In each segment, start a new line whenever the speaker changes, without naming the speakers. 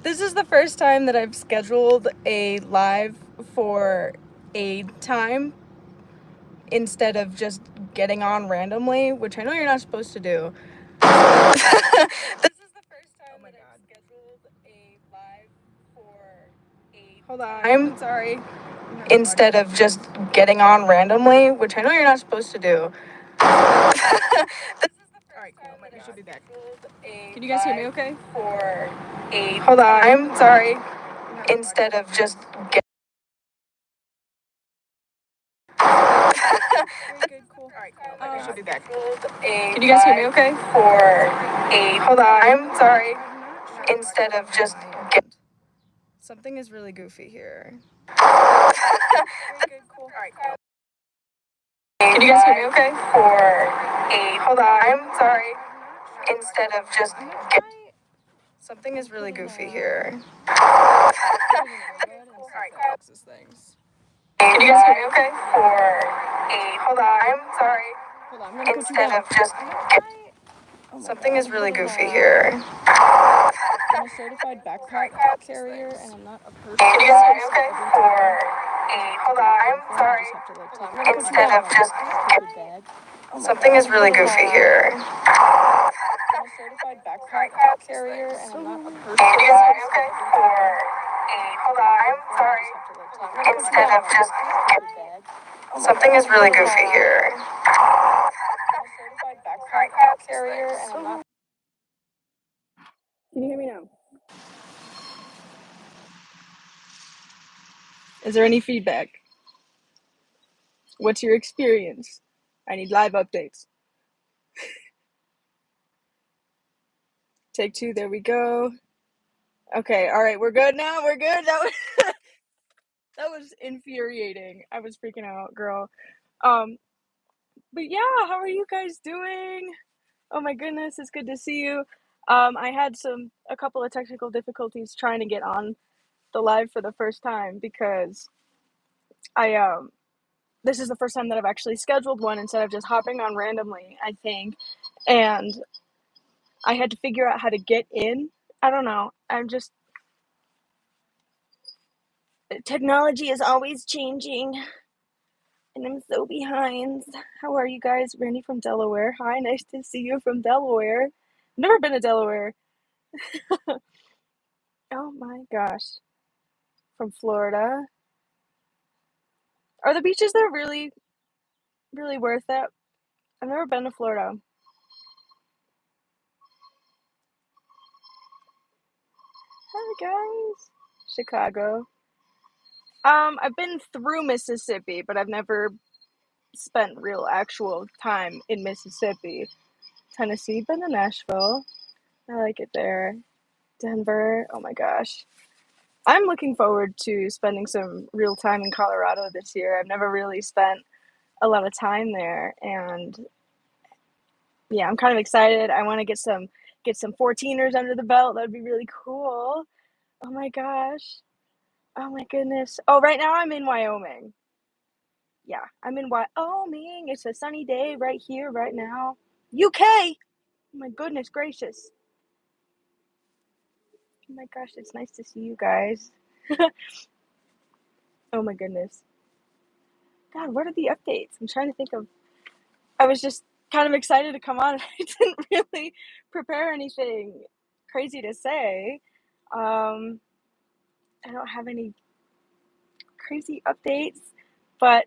This is the first time that I've scheduled a live for a time instead of just getting on randomly, which I know you're not supposed to do. This is the first time that I've scheduled a live for a
Hold on.
I'm sorry. Instead of just getting on randomly, which I know you're not supposed to do.
Alright, cool. I should be back.
Can you guys hear me okay? Hold on. I'm sorry. Instead of just
Very good, cool. Alright, cool. I should be back.
Can you guys hear me okay? Hold on. I'm sorry. Instead of just
Something is really goofy here.
Very good, cool. Alright, cool. Can you guys hear me okay? Hold on. I'm sorry. Instead of just
Something is really goofy here.
Can you guys hear me okay? Hold on. I'm sorry.
Hold on, I'm gonna put you
Instead
down.
of just
Something is really goofy here. I'm a certified backpack carrier, and I'm not a person.
Can you guys hear me
So
okay?
every time
Hold on. I'm
I
sorry.
just have to like take
Instead of just
stupid bag.
something is really goofy here.
I'm a certified backpack carrier, and I'm not a person.
Can you guys hear me okay? Hold on. I'm sorry. Instead of just something is really goofy here.
I'm a certified backpack carrier, and I'm not. Can you hear me now? Is there any feedback? What's your experience? I need live updates. Take 2, there we go. Okay, alright, we're good now, we're good. That was infuriating. I was freaking out, girl. But yeah, how are you guys doing? Oh my goodness, it's good to see you. I had a couple of technical difficulties trying to get on the live for the first time because I this is the first time that I've actually scheduled one instead of just hopping on randomly, I think. And I had to figure out how to get in. I don't know. Technology is always changing, and I'm so behind. How are you guys? Randy from Delaware. Hi, nice to see you from Delaware. Never been to Delaware. Oh my gosh. From Florida. Are the beaches there really, really worth it? I've never been to Florida. Hi guys. Chicago. I've been through Mississippi, but I've never spent real actual time in Mississippi. Tennessee, been to Nashville. I like it there. Denver. Oh my gosh. I'm looking forward to spending some real time in Colorado this year. I've never really spent a lot of time there, and yeah, I'm kind of excited. I want to get some 14ers under the belt. That'd be really cool. Oh my gosh. Oh my goodness. Oh, right now I'm in Wyoming. Yeah, I'm in Wyoming. It's a sunny day right here, right now. UK. Oh my goodness gracious. Oh my gosh, it's nice to see you guys. Oh my goodness. God, what are the updates? I'm trying to think of. I was just kind of excited to come on. I didn't really prepare anything crazy to say. Um, I don't have any crazy updates, but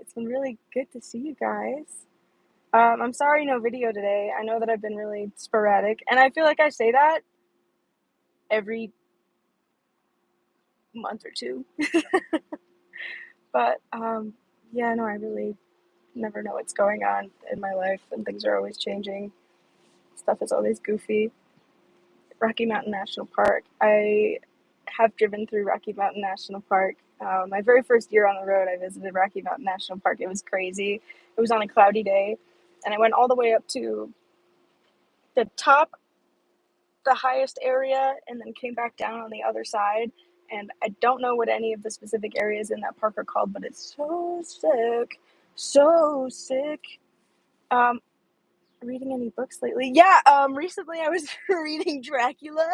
it's been really good to see you guys. I'm sorry no video today. I know that I've been really sporadic, and I feel like I say that every month or two. But yeah, no, I really never know what's going on in my life, and things are always changing. Stuff is always goofy. Rocky Mountain National Park. I have driven through Rocky Mountain National Park. My very first year on the road, I visited Rocky Mountain National Park. It was crazy. It was on a cloudy day, and I went all the way up to the top, the highest area, and then came back down on the other side. And I don't know what any of the specific areas in that park are called, but it's so sick. So sick. Um, Reading any books lately? Yeah, recently I was reading Dracula.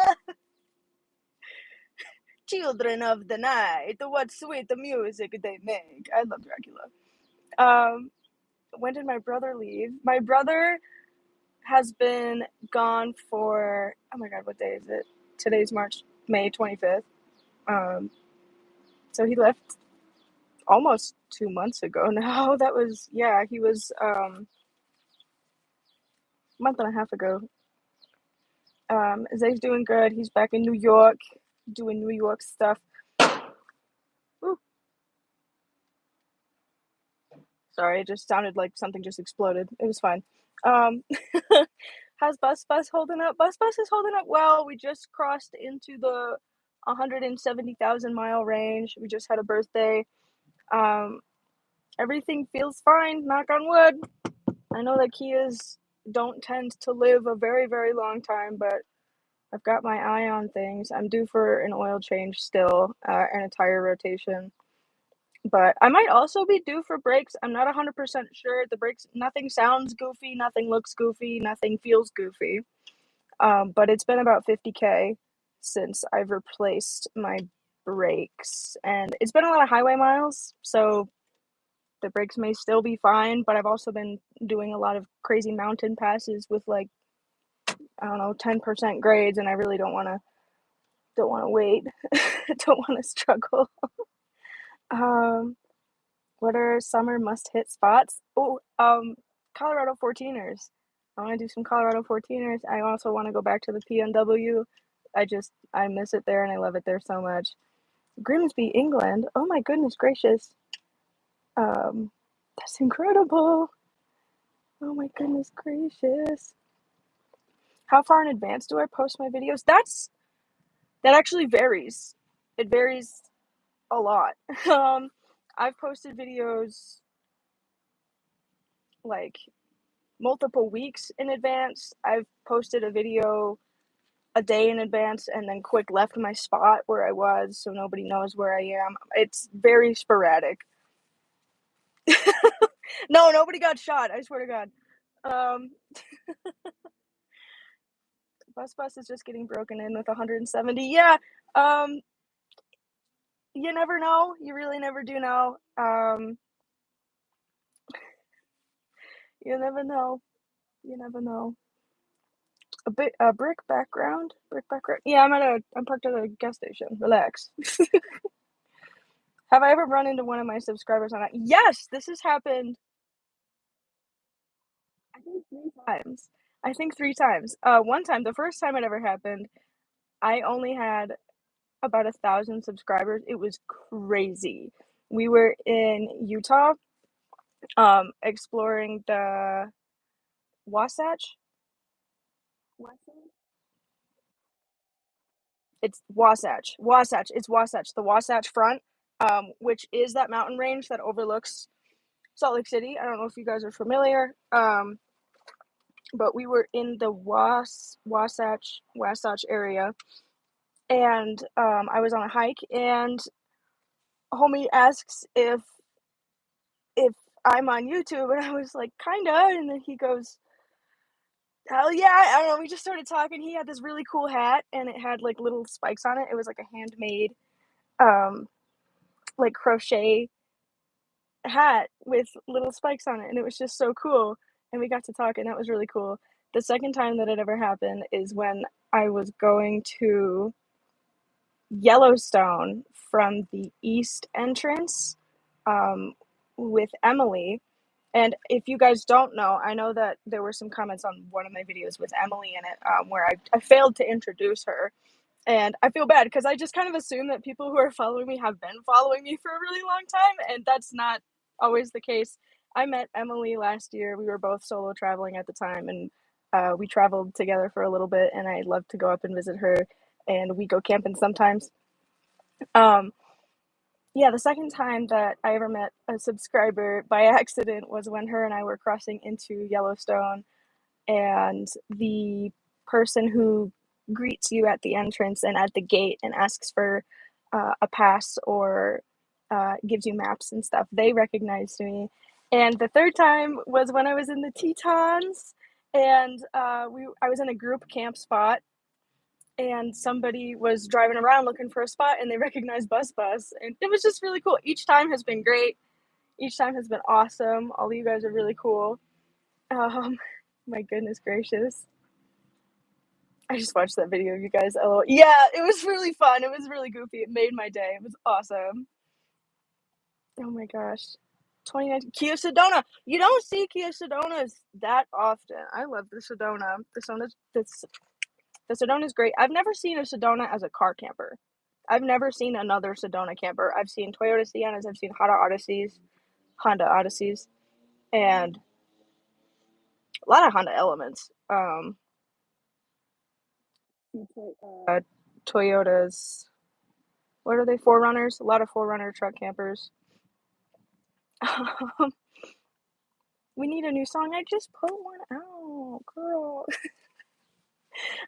children of the night, what sweet music they make. I love Dracula. When did my brother leave? My brother has been gone for, oh my god, what day is it? Today's May 25th. So he left almost 2 months ago now. That was, yeah, he was a month and a half ago. Zay's doing good. He's back in New York, doing New York stuff. Ooh. Sorry, it just sounded like something just exploded. It was fine. How's Bus holding up? Bus is holding up well. We just crossed into the 170,000 mile range. We just had a birthday. Everything feels fine, knock on wood. I know that Kias don't tend to live a very, very long time, but I've got my eye on things. I'm due for an oil change still, and a tire rotation. But I might also be due for brakes. I'm not 100% sure. The brakes, nothing sounds goofy, nothing looks goofy, nothing feels goofy. But it's been about 50K since I've replaced my brakes. And it's been a lot of highway miles, so the brakes may still be fine, but I've also been doing a lot of crazy mountain passes with like, I don't know, 10% grades, and I really don't want to wait. Don't want to struggle. What are summer must-hit spots? Oh, Colorado 14ers. I want to do some Colorado 14ers. I also want to go back to the PNW. I miss it there and I love it there so much. Grimsby, England. Oh my goodness gracious. That's incredible. Oh my goodness gracious. How far in advance do I post my videos? That actually varies. It varies a lot. I've posted videos like multiple weeks in advance. I've posted a video a day in advance and then quick left my spot where I was so nobody knows where I am. It's very sporadic. No, nobody got shot, I swear to God. Um, Bus is just getting broken in with 170. Yeah, um, you never know. You really never do know. You never know. You never know. A brick background. Brick background. Yeah, I'm parked at a gas station. Relax. Have I ever run into one of my subscribers on that? Yes, this has happened. I think 3 times. I think 3 times. One time, the first time it ever happened, I only had about 1,000 subscribers. It was crazy. We were in Utah, exploring the Wasatch. It's Wasatch. Wasatch. It's Wasatch. The Wasatch Front, which is that mountain range that overlooks Salt Lake City. I don't know if you guys are familiar. But we were in the Wasatch area, and I was on a hike, and homie asks if I'm on YouTube, and I was like, kinda, and then he goes, hell yeah, I don't know. We just started talking. He had this really cool hat, and it had like little spikes on it. It was like a handmade, um, like crochet hat with little spikes on it, and it was just so cool. And we got to talk, and that was really cool. The second time that it ever happened is when I was going to Yellowstone from the east entrance, um, with Emily. And if you guys don't know, I know that there were some comments on one of my videos with Emily in it, where I failed to introduce her. And I feel bad because I just kind of assume that people who are following me have been following me for a really long time, and that's not always the case. I met Emily last year. We were both solo traveling at the time, and we traveled together for a little bit, and I love to go up and visit her, and we go camping sometimes. Um, yeah, the second time that I ever met a subscriber by accident was when her and I were crossing into Yellowstone, and the person who greets you at the entrance and at the gate and asks for a pass or gives you maps and stuff, they recognized me. And the third time was when I was in the Tetons, and I was in a group camp spot, and somebody was driving around looking for a spot and they recognized Bus, and it was just really cool. Each time has been great. Each time has been awesome. All of you guys are really cool. Um, my goodness gracious. I just watched that video of you guys. Oh, yeah, it was really fun. It was really goofy. It made my day. It was awesome. Oh my gosh. 2019 Kia Sedona. You don't see Kia Sedonas that often. I love the Sedona. The Sedona is great. I've never seen a Sedona as a car camper. I've never seen another Sedona camper. I've seen Toyota Siennas, I've seen Honda Odysseys, and a lot of Honda Elements. Uh, Toyotas. What are they? Forerunners. A lot of Forerunner truck campers. We need a new song. I just put one out, girl.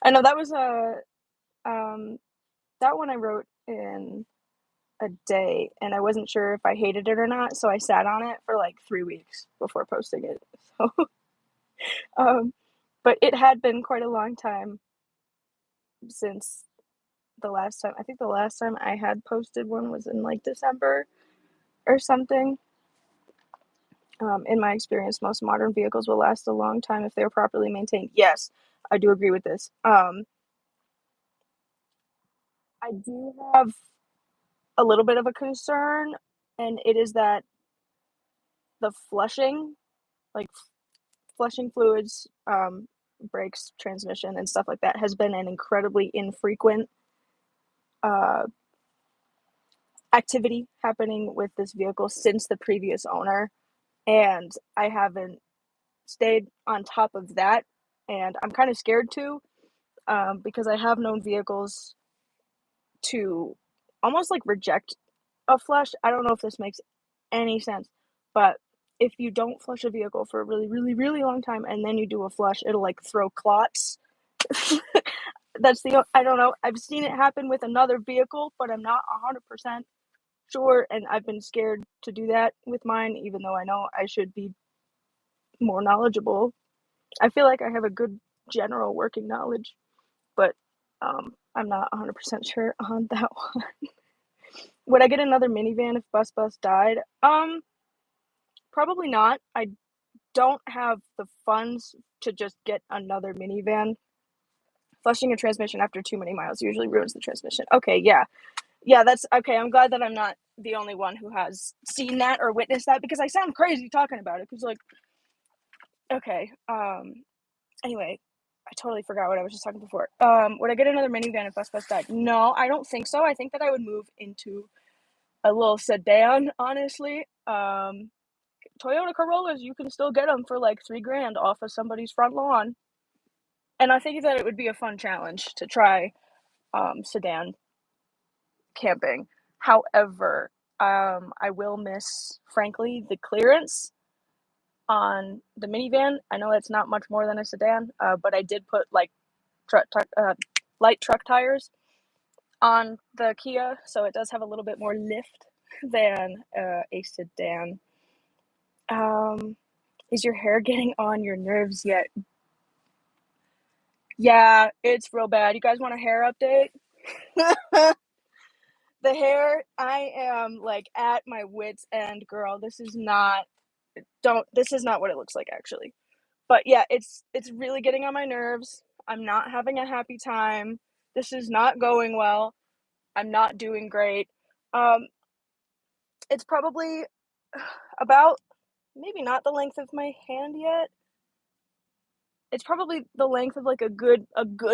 I know that was that one I wrote in a day, and I wasn't sure if I hated it or not, so I sat on it for like 3 weeks before posting it. So, um, but it had been quite a long time since the last time. I think the last time I had posted one was in like December or something. In my experience, most modern vehicles will last a long time if they're properly maintained. Yes, I do agree with this. I do have a little bit of a concern, and it is that the flushing, like flushing fluids, brakes, transmission, and stuff like that, has been an incredibly infrequent uh, activity happening with this vehicle since the previous owner. And I haven't stayed on top of that. And I'm kind of scared too, because I have known vehicles to almost like reject a flush. I don't know if this makes any sense, but if you don't flush a vehicle for a really, really, really long time and then you do a flush, it'll like throw clots. I don't know. I've seen it happen with another vehicle, but I'm not 100% sure. And I've been scared to do that with mine, even though I know I should be more knowledgeable. I feel like I have a good general working knowledge, but I'm not 100% sure on that one. Would I get another minivan if Bus died? Probably not. I don't have the funds to just get another minivan. Flushing a transmission after too many miles usually ruins the transmission. Okay, yeah. Yeah, that's okay. I'm glad that I'm not the only one who has seen that or witnessed that, because I sound crazy talking about it. Because, like, okay. Anyway, I totally forgot what I was just talking before. Would I get another minivan if Bus died? No, I don't think so. I think that I would move into a little sedan, honestly. Toyota Corollas, you can still get them for like $3,000 off of somebody's front lawn. And I think that it would be a fun challenge to try sedan camping. However, I will miss, frankly, the clearance on the minivan. I know it's not much more than a sedan, but I did put like light truck tires on the Kia, so it does have a little bit more lift than a sedan. Is your hair getting on your nerves yet? Yeah, it's real bad. You guys want a hair update? The hair, I am like at my wits end, girl. This is not what it looks like actually. But yeah, it's really getting on my nerves. I'm not having a happy time. This is not going well. I'm not doing great. Um, it's probably about, maybe not the length of my hand yet. It's probably the length of like a good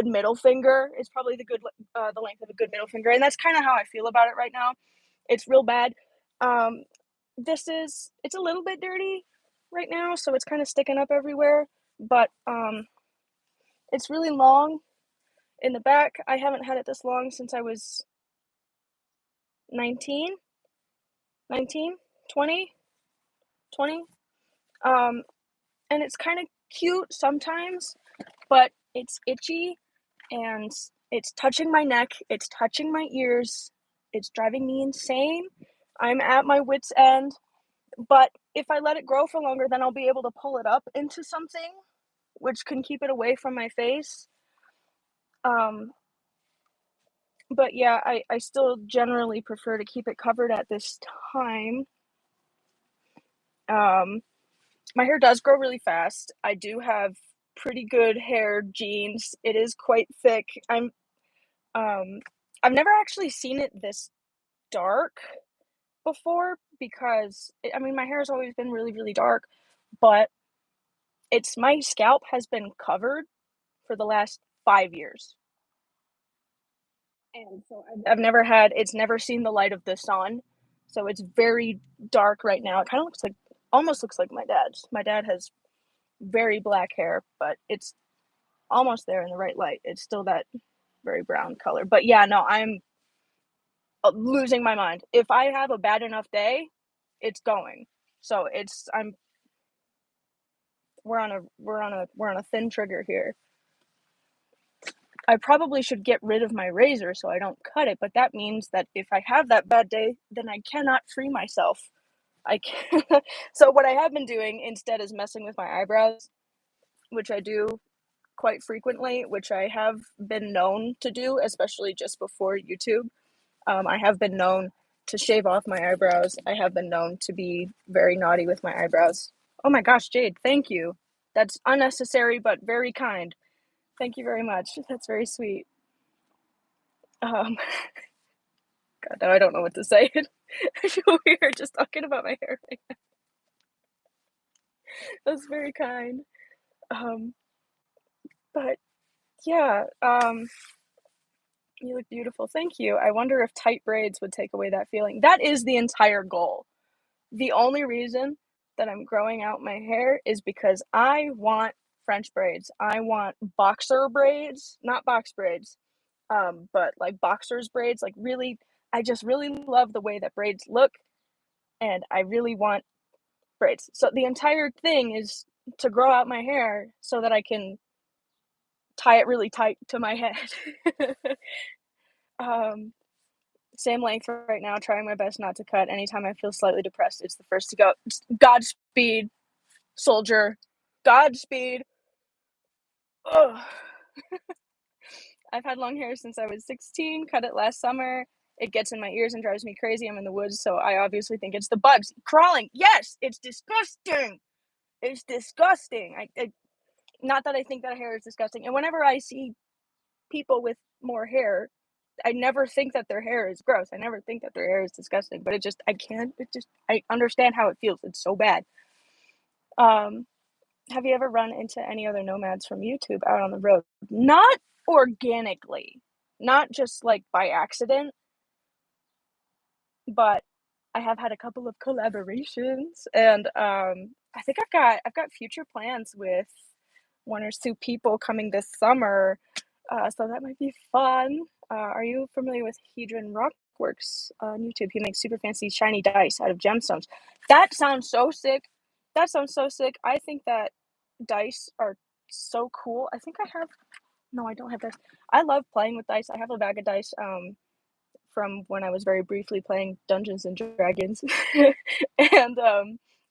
middle finger. It's probably the length of a good middle finger, and that's kind of how I feel about it right now. It's real bad. Um, it's a little bit dirty right now, so it's kind of sticking up everywhere. But it's really long in the back. I haven't had it this long since I was 19, 19, 20, 20. And it's kind of cute sometimes, but it's itchy and it's touching my neck, it's touching my ears, it's driving me insane. I'm at my wits' end, but if I let it grow for longer, then I'll be able to pull it up into something which can keep it away from my face. Um, But yeah, I still generally prefer to keep it covered at this time. Um, my hair does grow really fast. I do have pretty good hair genes. It is quite thick. Um, I've never actually seen it this dark before because I mean my hair has always been really really dark, but it's my scalp has been covered for the last 5 years. And so I've never had it's never seen the light of the sun. So it's very dark right now. It kind of looks like almost looks like my dad's. My dad has very black hair, but it's almost there in the right light. It's still that very brown color. But yeah, no, I'm losing my mind. If I have a bad enough day, it's going. So it's I'm we're on a thin trigger here. I probably should get rid of my razor so I don't cut it, but that means that if I have that bad day, then I cannot free myself. I can So what I have been doing instead is messing with my eyebrows, which I do quite frequently, which I have been known to do, especially just before YouTube. I have been known to shave off my eyebrows. I have been known to be very naughty with my eyebrows. Oh my gosh, Jade, thank you. That's unnecessary but very kind. Thank you very much. That's very sweet. Um, God, now I don't know what to say. I feel weird just talking about my hair right now. That's very kind. Um, but yeah, you look beautiful. Thank you. I wonder if tight braids would take away that feeling. That is the entire goal. The only reason that I'm growing out my hair is because I want French braids. I want boxer braids, not box braids, but like boxers braids. Like really, I just really love the way that braids look, and I really want braids. So the entire thing is to grow out my hair so that I can tie it really tight to my head. um, Same length right now, trying my best not to cut. Anytime I feel slightly depressed, it's the first to go. Godspeed, soldier. Godspeed. Ugh. I've had long hair since I was 16, cut it last summer. It gets in my ears and drives me crazy. I'm in the woods, so I obviously think it's the bugs crawling. Yes, it's disgusting. It's disgusting. Not that I think that hair is disgusting. And whenever I see people with more hair, I never think that their hair is gross. I never think that their hair is disgusting. But I can't. I understand how it feels. It's so bad. Um, have you ever run into any other nomads from YouTube out on the road? Not organically, not just like by accident, but I have had a couple of collaborations, and I think I've got future plans with one or two people coming this summer, so that might be fun. Are you familiar with Hedron Rockworks on YouTube? He makes super fancy shiny dice out of gemstones. That sounds so sick. That sounds so sick. I think that dice are so cool. I think I have. No, I don't have dice. I love playing with dice. I have a bag of dice. From when I was very briefly playing Dungeons and Dragons. And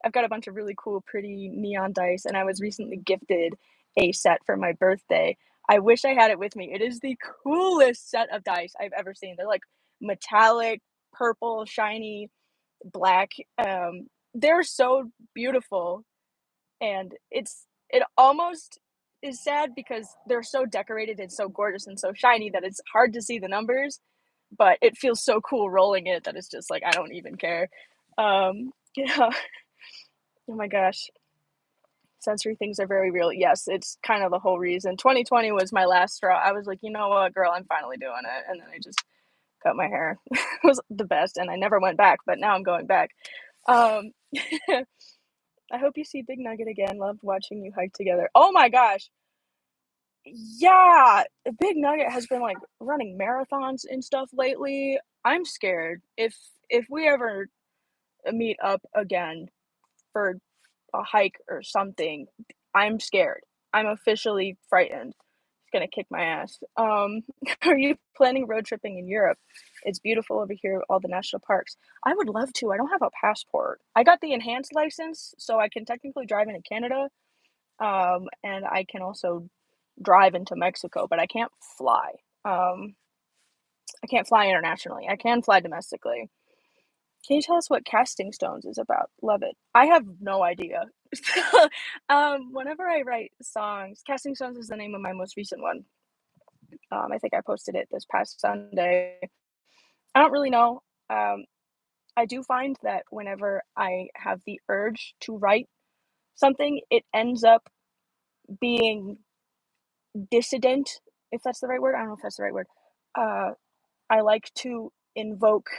I've got a bunch of really cool, pretty neon dice, and I was recently gifted a set for my birthday. I wish I had it with me. It is the coolest set of dice I've ever seen. They're like metallic, purple, shiny, black. They're so beautiful, and it almost is sad because they're so decorated and so gorgeous and so shiny that it's hard to see the numbers, but it feels so cool rolling it that it's just like I don't even care. Yeah. Oh my gosh. Sensory things are very real. Yes, it's kind of the whole reason. 2020 was my last straw. I was like, you know what, girl, I'm finally doing it. And then I just cut my hair. It was the best, and I never went back, but now I'm going back. Um, I hope you see Big Nugget again. Loved watching you hike together. Oh my gosh. Yeah, Big Nugget has been like running marathons and stuff lately. I'm scared. If we ever meet up again for a hike or something, I'm scared. I'm officially frightened. He's gonna kick my ass. Are you planning road tripping in Europe? It's beautiful over here, all the national parks. I would love to. I don't have a passport. I got the enhanced license, so I can technically drive into Canada. And I can also drive into Mexico, but I can't fly. Um, I can't fly internationally. I can fly domestically. Can you tell us what casting stones is about? Love it. I have no idea. Whenever I write songs, casting stones is the name of my most recent one. I think I posted it this past Sunday. I don't really know. Um, I do find that whenever I have the urge to write something, it ends up being dissident, if that's the right word. I don't know if that's the right word. Uh, I like to invoke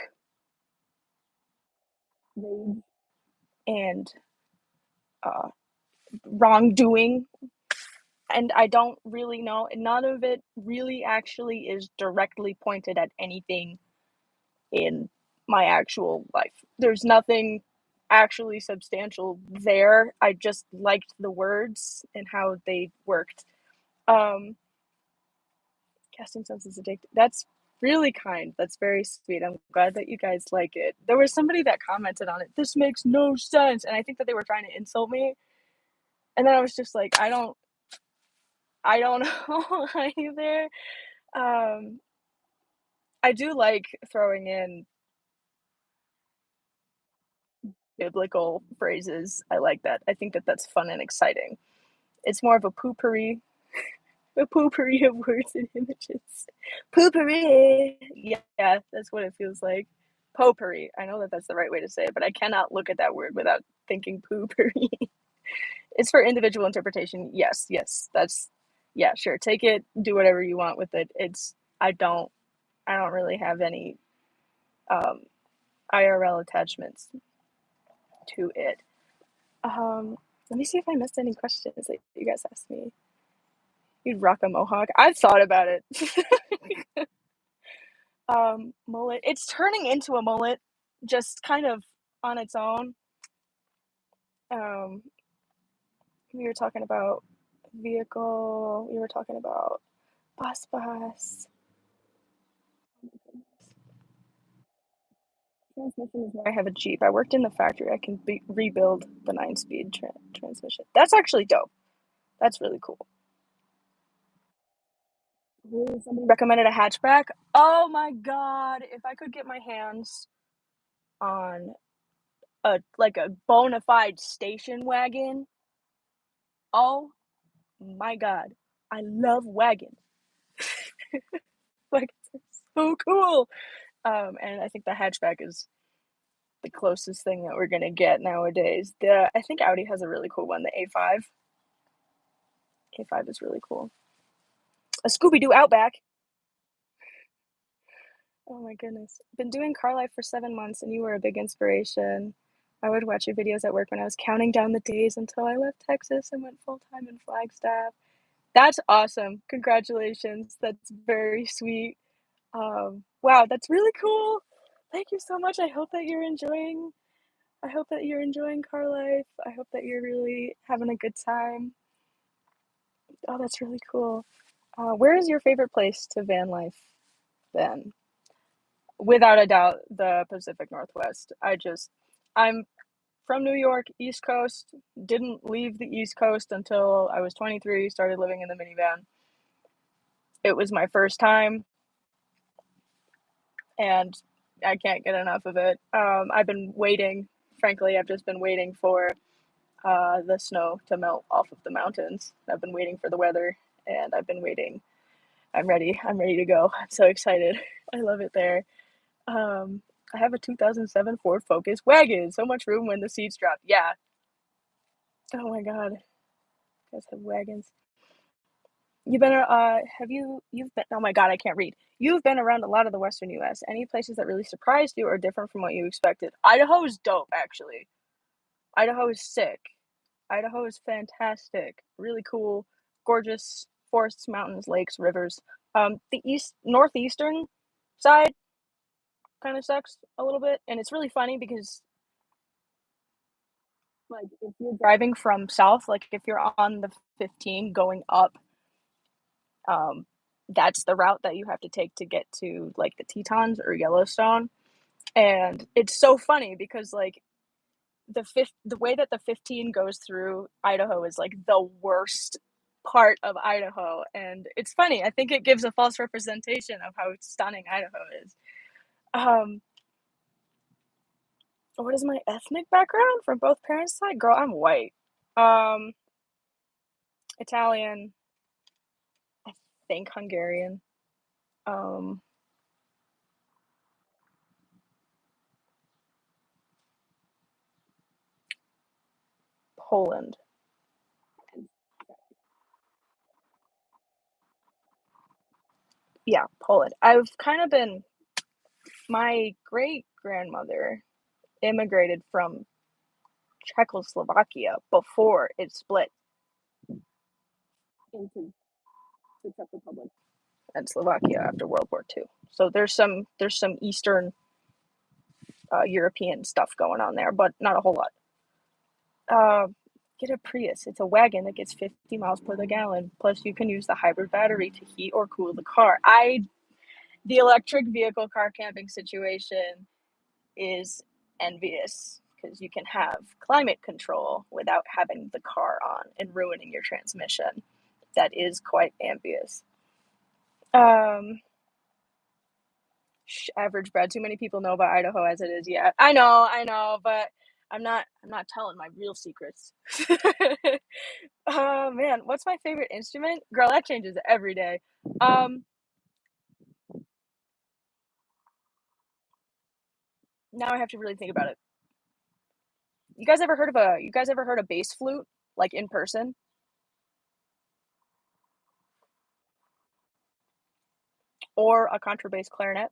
rage and uh, wrongdoing, and I don't really know. None of it really actually is directly pointed at anything in my actual life. There's nothing actually substantial there. I just liked the words and how they worked. Um, Casting Sense is addictive. That's really kind. That's very sweet. I'm glad that you guys like it. There was somebody that commented on it. This makes no sense, and I think that they were trying to insult me. And then I was just like, I don't know either. Um, I do like throwing in biblical phrases. I like that. I think that that's fun and exciting. It's more of a poopery of words and images. Poopery. Yeah, that's what it feels like. Potpourri. I know that that's the right way to say it, but I cannot look at that word without thinking poopery. It's for individual interpretation. Yes, yes. That's yeah, sure. Take it, do whatever you want with it. It's I don't really have any um IRL attachments to it. Let me see if I missed any questions that you guys asked me. You'd rock a mohawk. I've thought about it. Mullet. It's turning into a mullet, just kind of on its own. Um, we were talking about vehicle. We were talking about bus. Transmission is where I have a Jeep. I worked in the factory. I can rebuild the 9-speed transmission. That's actually dope. That's really cool. Somebody recommended a hatchback. Oh my god! If I could get my hands on a bona fide station wagon, oh my god, I love wagons. Wagons are so cool. And I think the hatchback is the closest thing that we're gonna get nowadays. I think Audi has a really cool one, the A5. A5 is really cool. A Scooby Doo Outback. Oh my goodness. Been doing car life for 7 months, and you were a big inspiration. I would watch your videos at work when I was counting down the days until I left Texas and went full time in Flagstaff. That's awesome. Congratulations. That's very sweet. Wow, that's really cool. Thank you so much. I hope that you're enjoying car life. I hope that you're really having a good time. Oh, that's really cool. Where is your favorite place to van life then? Without a doubt, the Pacific Northwest. I'm from New York, East Coast. Didn't leave the East Coast until I was 23, started living in the minivan. It was my first time, and I can't get enough of it. I've been waiting, frankly, I've just been waiting for the snow to melt off of the mountains. I've been waiting for the weather, and I've been waiting. I'm ready. I'm ready to go. I'm so excited. I love it there. Um, I have a 2007 Ford Focus wagon. So much room when the seats drop. Yeah. Oh my god. You guys have wagons. You've been you've been, oh my god, I can't read. You've been around a lot of the Western US. Any places that really surprised you or different from what you expected? Idaho is dope, actually. Idaho is sick. Idaho is fantastic. Really cool, gorgeous forests, mountains, lakes, rivers. The northeastern side kind of sucks a little bit, and it's really funny because like if you're driving from south, like if you're on the 15 going up, um, that's the route that you have to take to get to like the Tetons or Yellowstone. And it's so funny because like the way that the 15 goes through Idaho is like the worst part of Idaho, and it's funny. I think it gives a false representation of how stunning Idaho is. Um, what is my ethnic background from both parents' side? Girl, I'm white. Um, Italian, I think Hungarian. Um, Poland. Yeah, Poland. I've kind of been my great grandmother immigrated from Czechoslovakia before it split into the Czech Republic and Slovakia after World War II. So there's some Eastern European stuff going on there, but not a whole lot. Uh, get a Prius. It's a wagon that gets 50 miles per the gallon. Plus, you can use the hybrid battery to heat or cool the car. The electric vehicle car camping situation is envious because you can have climate control without having the car on and ruining your transmission. That is quite envious. Um, average Brad. Too many people know about Idaho as it is. Yeah, I know, but I'm not telling my real secrets. Oh man, what's my favorite instrument? Girl, that changes every day. Um, now I have to really think about it. You guys ever heard of bass flute like in person or a contrabass clarinet?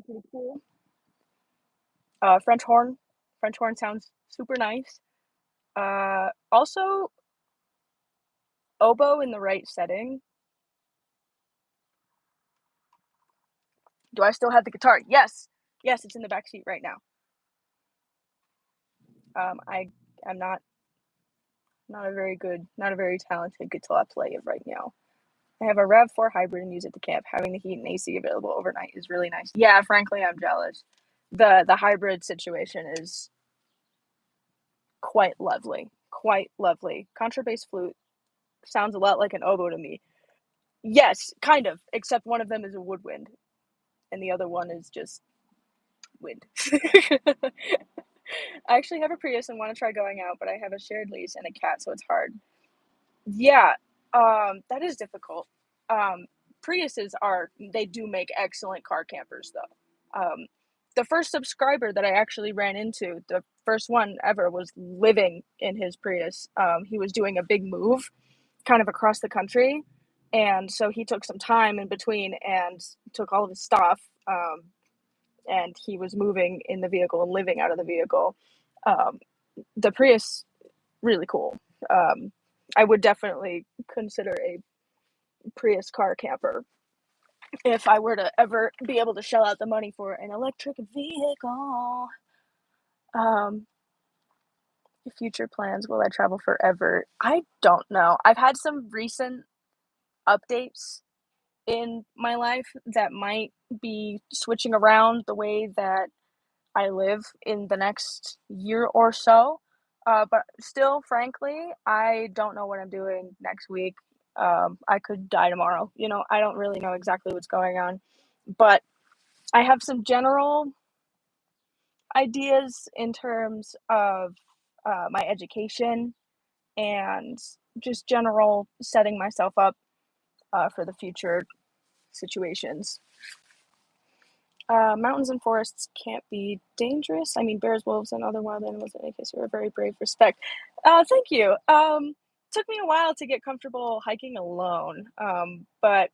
Pretty cool. French horn. French horn sounds super nice. Also oboe in the right setting. Do I still have the guitar? Yes. Yes, it's in the back seat right now. I am not a very talented guitar player right now. I have a RAV4 hybrid and use it to camp. Having the heat and AC available overnight is really nice. Yeah, frankly, I'm jealous. The hybrid situation is quite lovely. Quite lovely. Contrabass flute sounds a lot like an oboe to me. Yes, kind of, except one of them is a woodwind and the other one is just wind. I actually have a Prius and want to try going out, but I have a shared lease and a cat, so it's hard. Yeah, that is difficult. Um, Priuses they do make excellent car campers though. The first subscriber that I actually ran into, the first one ever, was living in his Prius. He was doing a big move kind of across the country, and so he took some time in between and took all of his stuff. And he was moving in the vehicle and living out of the vehicle. Um, the Prius, really cool. Um, I would definitely consider a Prius car camper if I were to ever be able to shell out the money for an electric vehicle. Um, future plans, will I travel forever? I don't know. I've had some recent updates in my life that might be switching around the way that I live in the next year or so. But still, frankly, I don't know what I'm doing next week. I could die tomorrow. I don't really know exactly what's going on. But I have some general ideas in terms of my education and just general setting myself up for the future situations. Mountains and forests can't be dangerous. I mean, bears, wolves, and other wild animals. In any case, you are very brave. Respect. Thank you. Took me a while to get comfortable hiking alone, but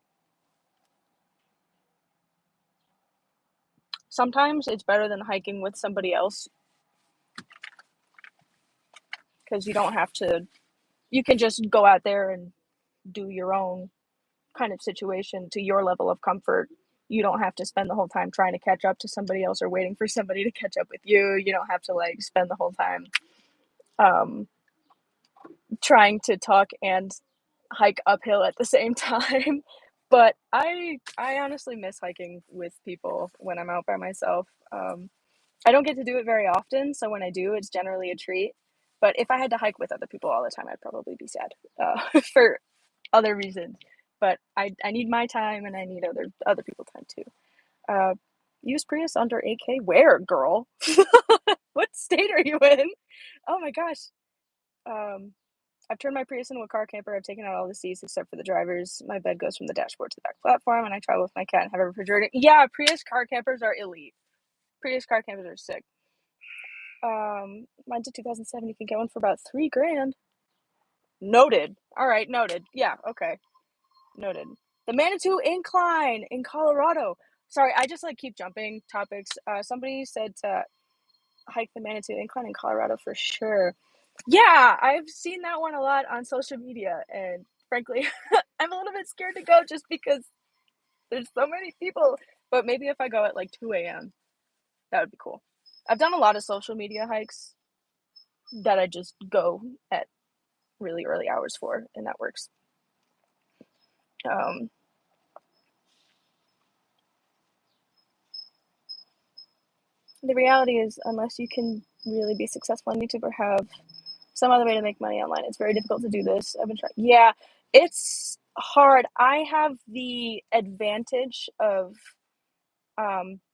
sometimes it's better than hiking with somebody else because you don't have to. You can just go out there and do your own kind of situation to your level of comfort. You don't have to spend the whole time trying to catch up to somebody else or waiting for somebody to catch up with you. You don't have to like spend the whole time um, trying to talk and hike uphill at the same time. But I honestly miss hiking with people when I'm out by myself. I don't get to do it very often, so when I do, it's generally a treat. But if I had to hike with other people all the time, I'd probably be sad for other reasons. But I need my time and I need other people time too. Uh, use Prius under 8K? Where, girl? What state are you in? Oh my gosh. Um, I've turned my Prius into a car camper. I've taken out all the seats except for the drivers. My bed goes from the dashboard to the back platform, and I travel with my cat and have a refrigerator. Yeah, Prius car campers are elite. Prius car campers are sick. Mine's a 2007. You can get one for about $3,000. Noted. All right, noted. Yeah, okay. Noted. The Manitou Incline in Colorado. Sorry, I just like keep jumping topics. Somebody said to hike the Manitou Incline in Colorado for sure. Yeah, I've seen that one a lot on social media, and frankly, I'm a little bit scared to go just because there's so many people. But maybe if I go at like 2 a.m., that would be cool. I've done a lot of social media hikes that I just go at really early hours for, and that works. Um, the reality is, unless you can really be successful on YouTube or have some other way to make money online, it's very difficult to do this. I've been trying. Yeah, it's hard. I have the advantage of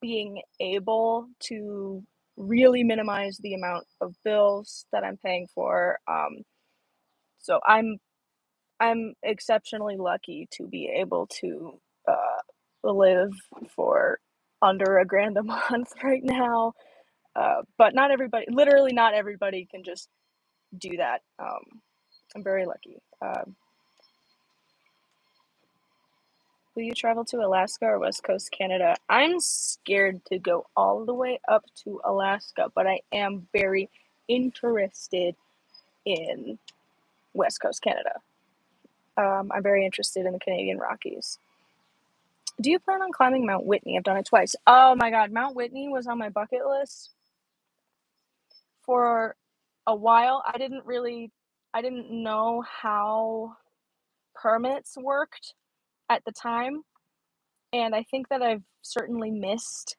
being able to really minimize the amount of bills that I'm paying for. So I'm exceptionally lucky to be able to live for under $1,000 a month right now. But not everybody, literally not everybody, can just do that. I'm very lucky. Will you travel to Alaska or West Coast Canada? I'm scared to go all the way up to Alaska, but I am very interested in West Coast Canada. I'm very interested in the Canadian Rockies. Do you plan on climbing Mount Whitney? I've done it twice. Oh my God, Mount Whitney was on my bucket list for a while. I didn't know how permits worked at the time. And I think that I've certainly missed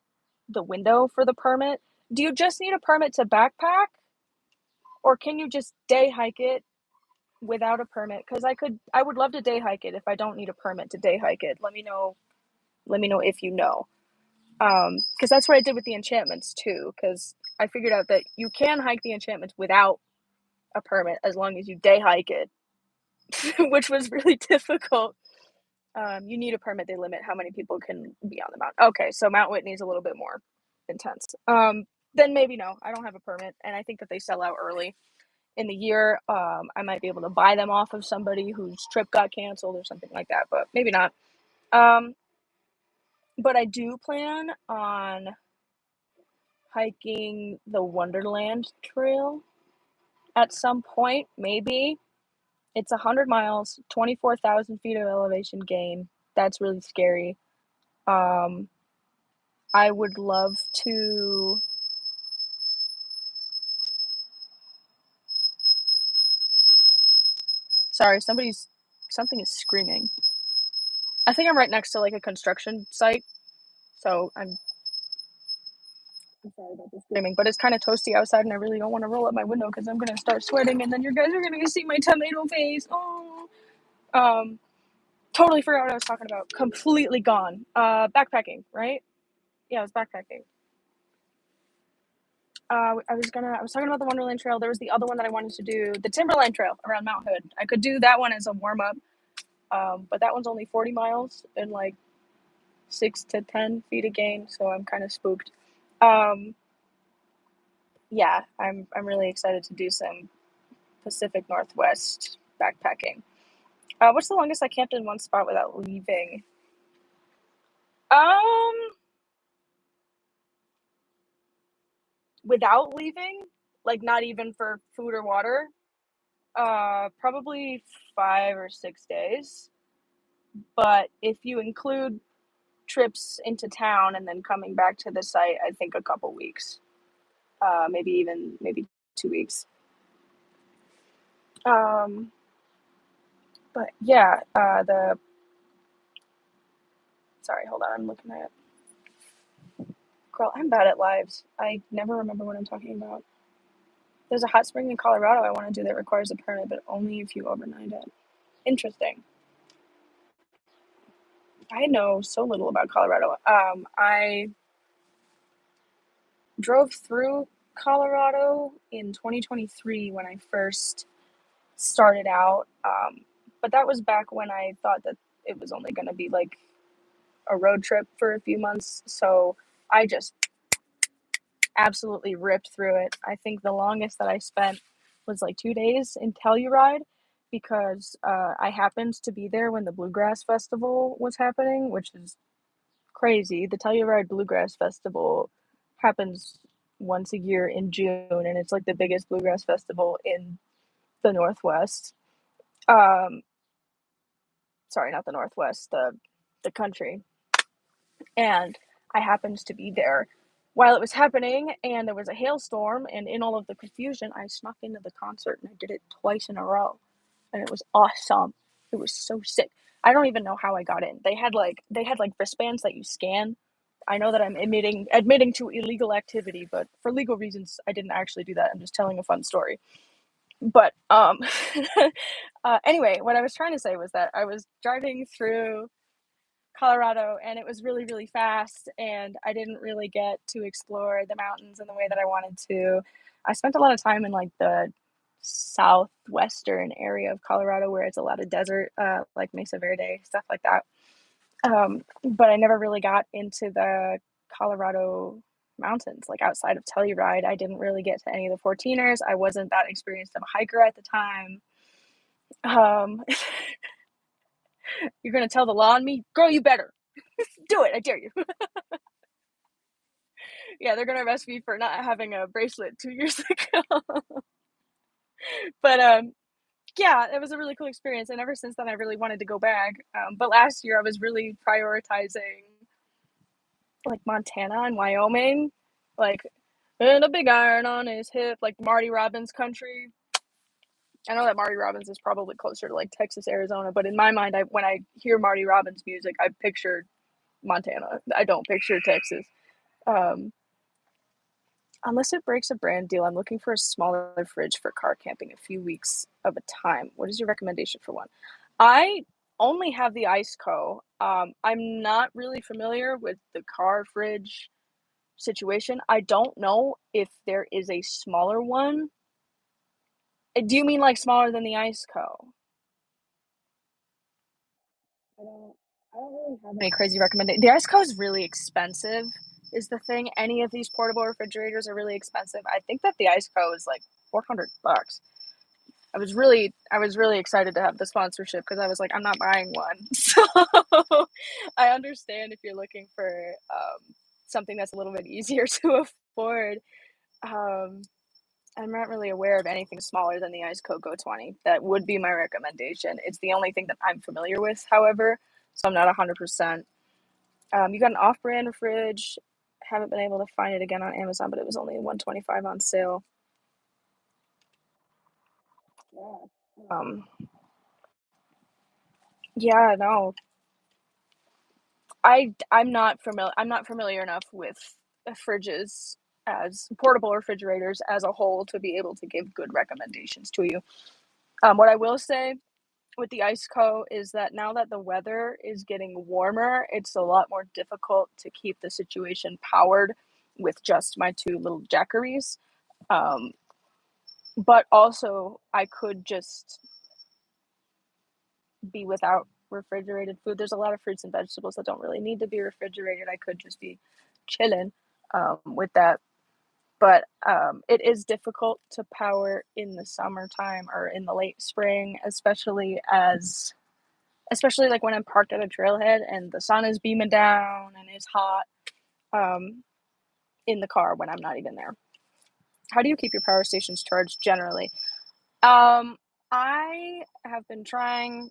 the window for the permit. Do you just need a permit to backpack? Or can you just day hike it without a permit? Because I would love to day hike it if I don't need a permit to day hike it. Let me know if you know. Because that's what I did with the enchantments too. Because I figured out that you can hike the enchantments without a permit as long as you day hike it, which was really difficult. You need a permit. They limit how many people can be on the mountain. Okay, so Mount Whitney is a little bit more intense. Then maybe no, I don't have a permit, and I think that they sell out early in the year. I might be able to buy them off of somebody whose trip got canceled or something like that, but maybe not. Um, but I do plan on hiking the Wonderland Trail at some point. Maybe it's 100 miles, 24,000 feet of elevation gain. That's really scary. Um, I would love to. Sorry, something is screaming. I think I'm right next to like a construction site, so I'm sorry about the screaming, but it's kind of toasty outside, and I really don't want to roll up my window because I'm gonna start sweating, and then you guys are gonna see my tomato face. Oh, um, totally forgot what I was talking about. Completely gone. Backpacking, right? Yeah, I was backpacking. I was talking about the Wonderland Trail. There was the other one that I wanted to do, the Timberline Trail around Mount Hood. I could do that one as a warm up, but that one's only 40 miles and like 6 to 10 feet of gain, so I'm kind of spooked. Um, yeah, I'm really excited to do some Pacific Northwest backpacking. What's the longest I camped in one spot without leaving? Um, without leaving, like not even for food or water. Probably 5 or 6 days. But if you include trips into town and then coming back to the site, I think a couple weeks. Maybe 2 weeks. Um, but yeah, the sorry, hold on, I'm looking at girl. I'm bad at lives. I never remember what I'm talking about. There's a hot spring in Colorado I want to do that requires a permit, but only if you overnight it. Interesting. I know so little about Colorado. I drove through Colorado in 2023 when I first started out, but that was back when I thought that it was only going to be like a road trip for a few months. So I just absolutely ripped through it. I think the longest that I spent was like 2 days in Telluride because I happened to be there when the Bluegrass Festival was happening, which is crazy. The Telluride Bluegrass Festival happens once a year in June, and it's like the biggest bluegrass festival in the Northwest. Um, Sorry, not the Northwest, the country. And I happened to be there while it was happening, and there was a hailstorm. And in all of the confusion, I snuck into the concert, and I did it twice in a row, and it was awesome. It was so sick. I don't even know how I got in. They had like wristbands that you scan. I know that I'm admitting to illegal activity, but for legal reasons, I didn't actually do that. I'm just telling a fun story. But anyway, what I was trying to say was that I was driving through Colorado and it was really, really fast, and I didn't really get to explore the mountains in the way that I wanted to. I spent a lot of time in like the southwestern area of Colorado where it's a lot of desert, like Mesa Verde, stuff like that. But I never really got into the Colorado mountains, like outside of Telluride. I didn't really get to any of the 14ers. I wasn't that experienced of a hiker at the time. Um, you're gonna tell the law on me, girl? You better do it. I dare you. Yeah, they're gonna arrest me for not having a bracelet 2 years ago. But yeah, it was a really cool experience, and ever since then, I really wanted to go back. But last year, I was really prioritizing like Montana and Wyoming, like and a big iron on his hip, like Marty Robbins country. I know that Marty Robbins is probably closer to like Texas, Arizona, but in my mind, when I hear Marty Robbins music, I picture Montana. I don't picture Texas. Um, Unless it breaks a brand deal, I'm looking for a smaller fridge for car camping a few weeks of a time. What is your recommendation for one? I only have the Ice Co. I'm not really familiar with the car fridge situation. I don't know if there is a smaller one. Do you mean like smaller than the Ice Co? I don't. I don't really have any crazy recommendations. The Ice Co is really expensive. Is the thing. Any of these portable refrigerators are really expensive. I think that the Ice Co is like $400. I was really excited to have the sponsorship because I was like, I'm not buying one. So I understand if you're looking for something that's a little bit easier to afford. Um, I'm not really aware of anything smaller than the Ice Coco 20. That would be my recommendation. It's the only thing that I'm familiar with, however, so I'm not 100%. You got an off-brand fridge. Haven't been able to find it again on Amazon, but it was only 125 on sale. Yeah. Yeah, no, I'm not familiar enough with fridges as portable refrigerators as a whole to be able to give good recommendations to you. What I will say with the Ice Co is that now that the weather is getting warmer, it's a lot more difficult to keep the situation powered with just my two little jackeries. Um, but also, I could just be without refrigerated food. There's a lot of fruits and vegetables that don't really need to be refrigerated. I could just be chilling with that. But it is difficult to power in the summertime or in the late spring, especially like when I'm parked at a trailhead and the sun is beaming down and it's hot um, in the car when I'm not even there. How do you keep your power stations charged generally? Um, I have been trying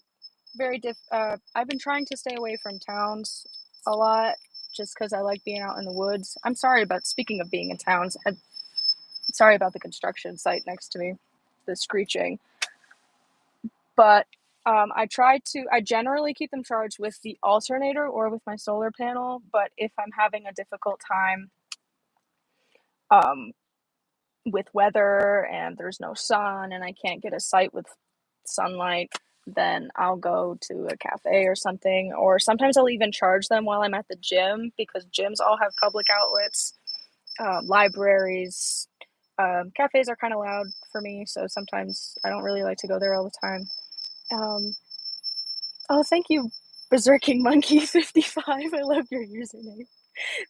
I've been trying to stay away from towns a lot just because I like being out in the woods. I'm sorry about speaking of being in towns. I'm sorry about the construction site next to me, the screeching. But I generally keep them charged with the alternator or with my solar panel. But if I'm having a difficult time um, with weather and there's no sun and I can't get a site with sunlight, then I'll go to a cafe or something. Or sometimes I'll even charge them while I'm at the gym, because gyms all have public outlets, libraries. Cafes are kind of loud for me, so sometimes I don't really like to go there all the time. Um, oh, thank you, Berserking Monkey 55. I love your username.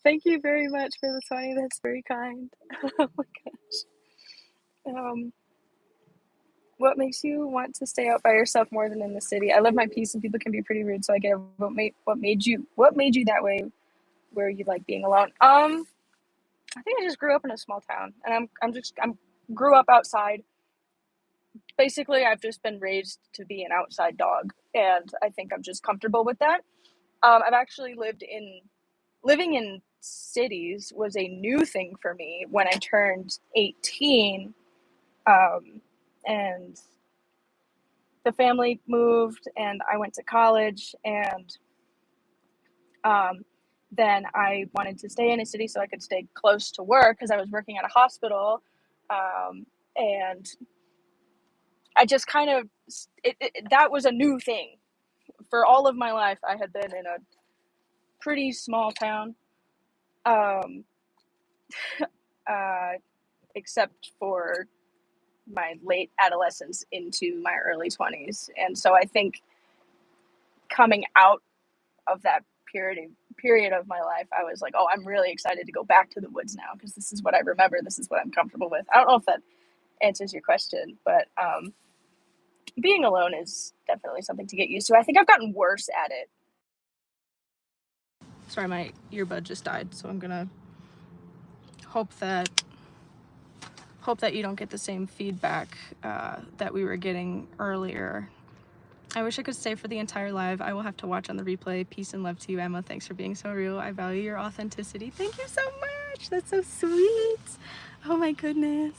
Thank you very much for the 20. That's very kind. Oh my gosh. What makes you want to stay out by yourself more than in the city? I love my peace, and people can be pretty rude, so I get it. What made you that way? Where you like being alone? I think I just grew up in a small town, and I'm grew up outside. Basically, I've just been raised to be an outside dog, and I think I'm just comfortable with that. I've actually living in cities was a new thing for me when I turned 18, and the family moved, and I went to college, and um, then I wanted to stay in a city so I could stay close to work because I was working at a hospital, and I just kind of that was a new thing. For all of my life, I had been in a pretty small town, um, uh, except for my late adolescence into my early 20s. And so I think coming out of that period of my life, I was like, oh, I'm really excited to go back to the woods now because this is what I remember. This is what I'm comfortable with. I don't know if that answers your question, but being alone is definitely something to get used to. I think I've gotten worse at it.
Sorry, my earbud just died, so I'm gonna hope that you don't get the same feedback that we were getting earlier. I wish I could stay for the entire live. I will have to watch on the replay. Peace and love to you, Emma. Thanks for being so real. I value your authenticity. Thank you so much. That's so sweet. Oh my goodness.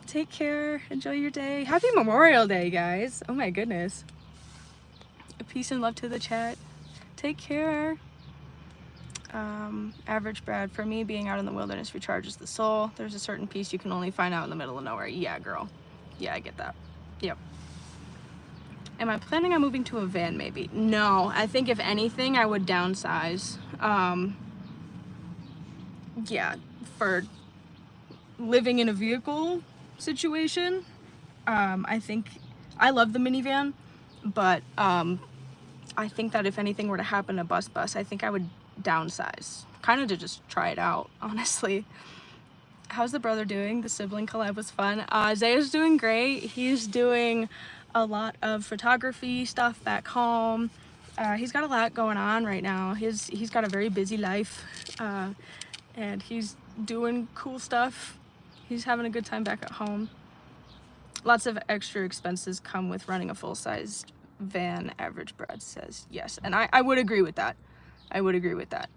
Take care. Enjoy your day. Happy Memorial Day, guys. Oh my goodness. Peace and love to the chat. Take care. Average Brad, for me, being out in the wilderness recharges the soul. There's a certain peace you can only find out in the middle of nowhere. Yeah, girl. Yeah, I get that. Yep. Am I planning on moving to a van, maybe? No, I think if anything, I would downsize. Yeah, for living in a vehicle situation, I think I love the minivan, but I think that if anything were to happen to bus, I think I would downsize, kind of to just try it out, honestly. How's the brother doing? The sibling collab was fun. Zaya's doing great. He's doing a lot of photography stuff back home. He's got a lot going on right now. He's got a very busy life, and he's doing cool stuff. He's having a good time back at home. Lots of extra expenses come with running a full-sized van, Average Brad says. Yes, and I would agree with that. I would agree with that.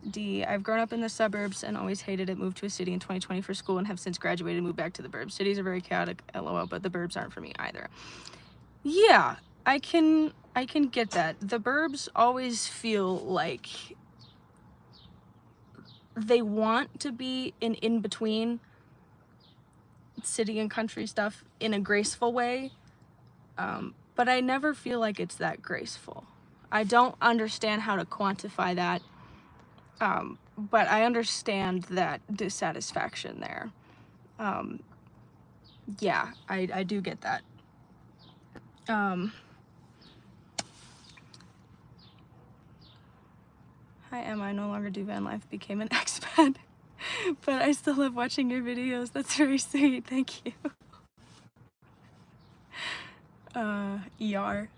D, I've grown up in the suburbs and always hated it. Moved to a city in 2020 for school and have since graduated and moved back to the burbs. Cities are very chaotic, lol, but the burbs aren't for me either. Yeah, I can get that. The burbs always feel like they want to be an in-between city and country stuff in a graceful way, but I never feel like it's that graceful. I don't understand how to quantify that, but I understand that dissatisfaction there. Yeah, I do get that. Hi Emma, I no longer do van life, became an expat, but I still love watching your videos. That's very sweet, thank you. ER.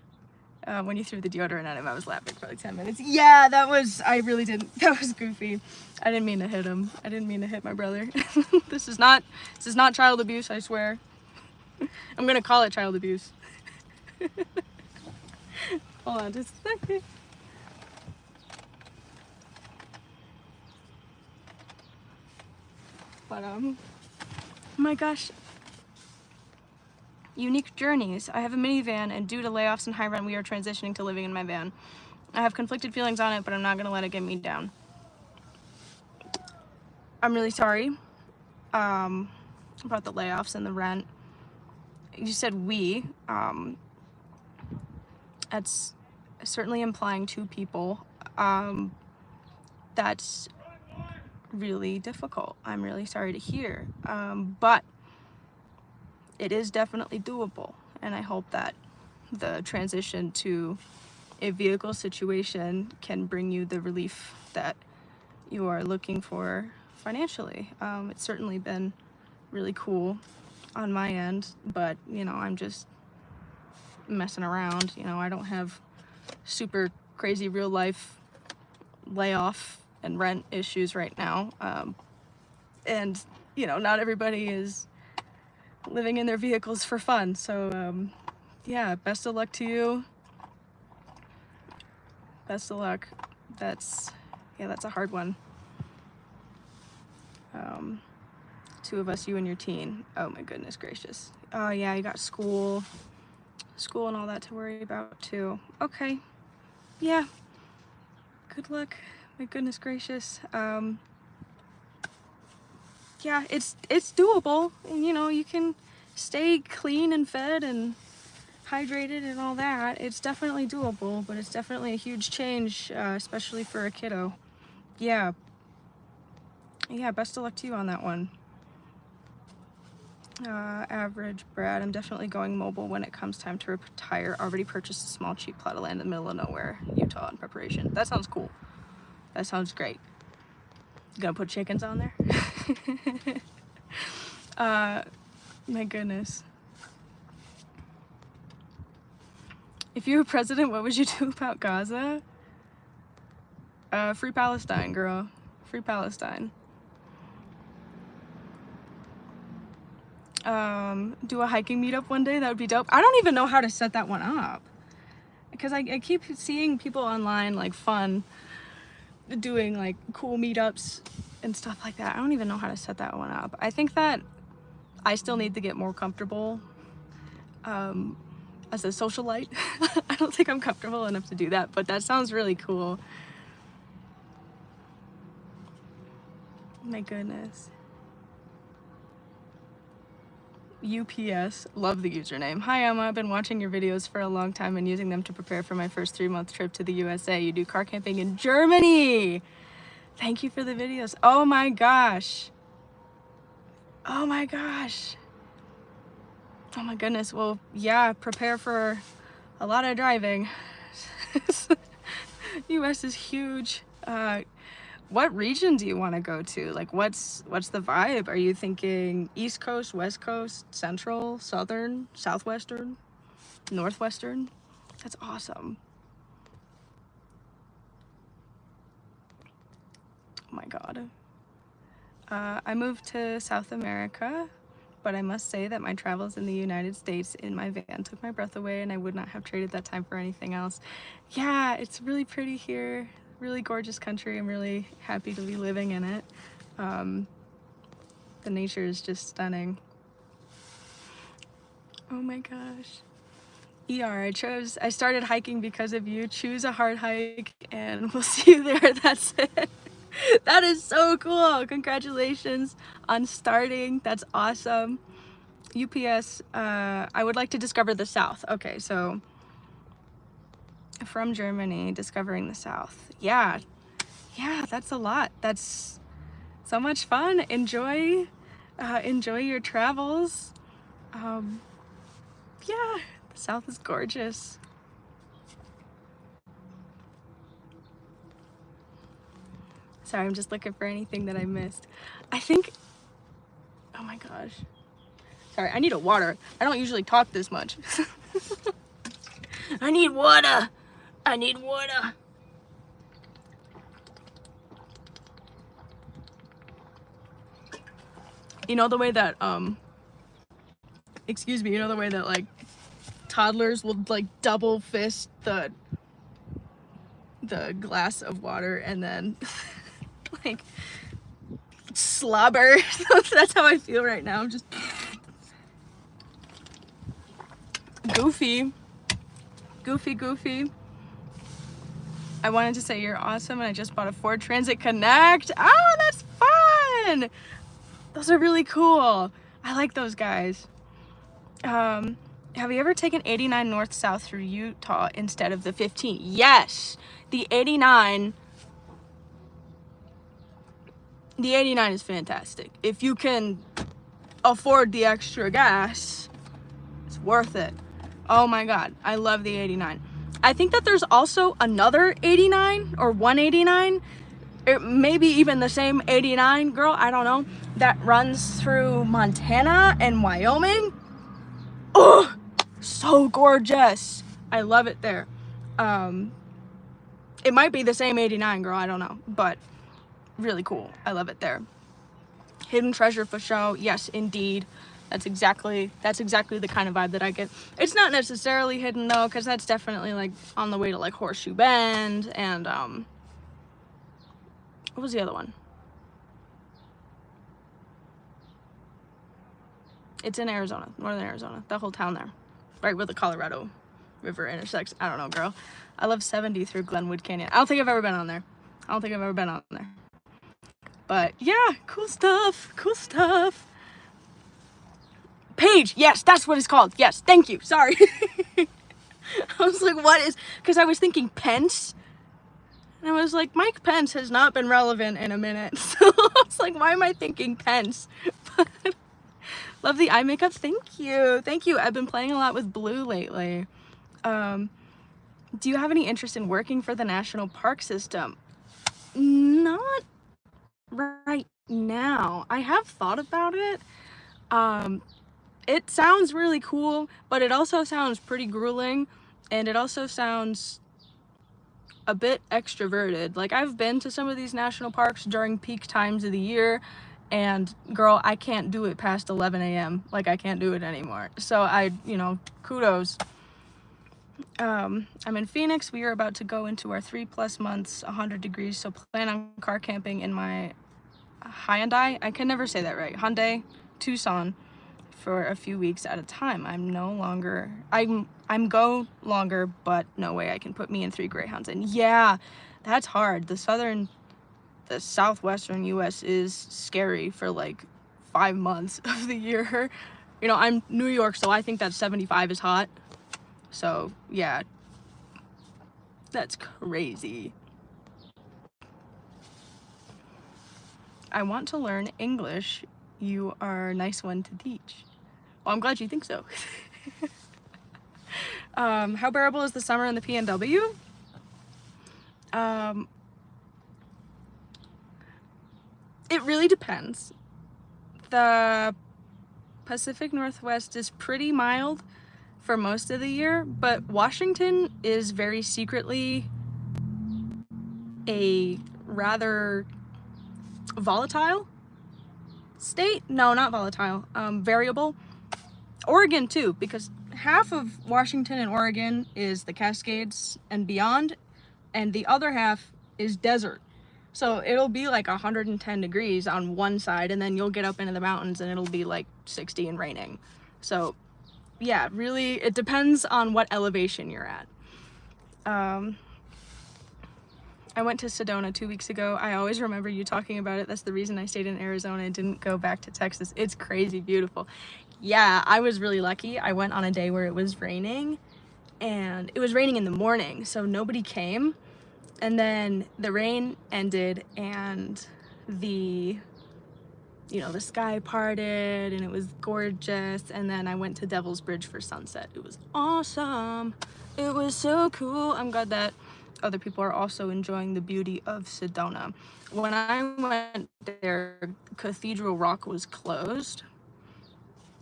When you threw the deodorant at him, I was laughing for like 10 minutes. Yeah, that was goofy. I didn't mean to hit him. I didn't mean to hit my brother. This is not child abuse, I swear. I'm gonna call it child abuse. Hold on just a second. But oh my gosh. Unique journeys. I have a minivan, and due to layoffs and high rent, we are transitioning to living in my van. I have conflicted feelings on it, but I'm not gonna let it get me down. I'm really sorry. about the layoffs and the rent. You said we. That's certainly implying two people. That's really difficult. I'm really sorry to hear. But it is definitely doable. And I hope that the transition to a vehicle situation can bring you the relief that you are looking for financially. It's certainly been really cool on my end, but you know, I'm just messing around. You know, I don't have super crazy real life layoff and rent issues right now. And you know, not everybody is living in their vehicles for fun. So yeah, best of luck to you. Best of luck. That's a hard one. Two of us, you and your teen. Oh my goodness gracious. Oh yeah, you got school and all that to worry about too. Okay. Yeah. Good luck. My goodness gracious. Yeah, it's doable. And you know, you can stay clean and fed and hydrated and all that. It's definitely doable, but it's definitely a huge change, especially for a kiddo. Yeah. Yeah, best of luck to you on that one. Average Brad, I'm definitely going mobile when it comes time to retire. Already purchased a small cheap plot of land in the middle of nowhere, Utah, in preparation. That sounds cool. That sounds great. You gonna put chickens on there? My goodness. If you were president, what would you do about Gaza? Free Palestine, girl. Free Palestine. Do a hiking meetup one day. That would be dope. I don't even know how to set that one up. Because I keep seeing people online, like, fun, doing, like, cool meetups and stuff like that. I don't even know how to set that one up. I think that I still need to get more comfortable as a socialite. I don't think I'm comfortable enough to do that, but that sounds really cool. My goodness. UPS, love the username. Hi Emma, I've been watching your videos for a long time and using them to prepare for my first 3-month trip to the USA. You do car camping in Germany. Thank you for the videos. Oh my gosh. Oh my gosh. Oh my goodness. Well, yeah, prepare for a lot of driving. US is huge. What region do you want to go to? Like, what's the vibe? Are you thinking East Coast, West Coast, Central, Southern, Southwestern, Northwestern? That's awesome. Oh my God. I moved to South America, but I must say that my travels in the United States in my van took my breath away, and I would not have traded that time for anything else. Yeah, it's really pretty here. Really gorgeous country. I'm really happy to be living in it. The nature is just stunning. Oh my gosh. I started hiking because of you. Choose a hard hike and we'll see you there. That's it. That is so cool. Congratulations on starting. That's awesome. UPS, I would like to discover the South. Okay, so from Germany, discovering the South. Yeah, that's a lot. That's so much fun. Enjoy your travels. Yeah, the South is gorgeous. Sorry, I'm just looking for anything that I missed. I think, oh my gosh. Sorry, I need a water. I don't usually talk this much. I need water. I need water. You know the way that, excuse me, you know the way that, like, toddlers will, like, double fist the glass of water and then, like, slobber. That's how I feel right now. I'm just goofy. I wanted to say you're awesome and I just bought a Ford Transit Connect. Oh, that's fun. Those are really cool. I like those guys. Have you ever taken 89 north south through Utah instead of the 15? Yes. The 89 is fantastic. If you can afford the extra gas, it's worth it. Oh my god, I love the 89. I think that there's also another 89 or 189, it maybe even the same 89, girl, I don't know, that runs through Montana and Wyoming. Oh, so gorgeous. I love it there. It might be the same 89, girl, I don't know, but really cool. I love it there. Hidden treasure for show. Yes, indeed. That's exactly the kind of vibe that I get. It's not necessarily hidden though, because that's definitely like on the way to like Horseshoe Bend and what was the other one? It's in Arizona, northern Arizona, that whole town there, right where the Colorado River intersects. I don't know, girl. I love 70 through Glenwood Canyon. I don't think I've ever been on there. But yeah, cool stuff. Paige, yes, that's what it's called. Yes, thank you. Sorry. I was like, what is, because I was thinking Pence. And I was like, Mike Pence has not been relevant in a minute. So I was like, why am I thinking Pence? But love the eye makeup. Thank you. I've been playing a lot with blue lately. Do you have any interest in working for the National Park System? Not right now. I have thought about it. It sounds really cool, but it also sounds pretty grueling, and it also sounds a bit extroverted. Like, I've been to some of these national parks during peak times of the year, and girl, I can't do it past 11 a.m. Like, I can't do it anymore. So kudos. I'm in Phoenix. We are about to go into our 3+ months, 100 degrees, so plan on car camping in my Hyundai. I can never say that right. Hyundai Tucson for a few weeks at a time. I'm go longer, but no way I can put me and 3 Greyhounds in. Yeah, that's hard. The southwestern US is scary for like 5 months of the year. You know, I'm New York, so I think that 75 is hot. So yeah, that's crazy. I want to learn English. You are a nice one to teach. Well, I'm glad you think so. How bearable is the summer in the PNW? It really depends. The Pacific Northwest is pretty mild for most of the year, but Washington is very secretly a rather volatile state. No, not volatile. Variable. Oregon too, because half of Washington and Oregon is the Cascades and beyond, and the other half is desert. So it'll be like 110 degrees on one side, and then you'll get up into the mountains and it'll be like 60 and raining. So yeah, really, it depends on what elevation you're at. I went to Sedona 2 weeks ago. I always remember you talking about it. That's the reason I stayed in Arizona and didn't go back to Texas. It's crazy beautiful. Yeah, I was really lucky. I went on a day where it was raining, and it was raining in the morning, so nobody came. And then the rain ended, and the sky parted, and it was gorgeous. And then I went to Devil's Bridge for sunset. It was awesome. It was so cool. I'm glad that other people are also enjoying the beauty of Sedona. When I went there, Cathedral Rock was closed,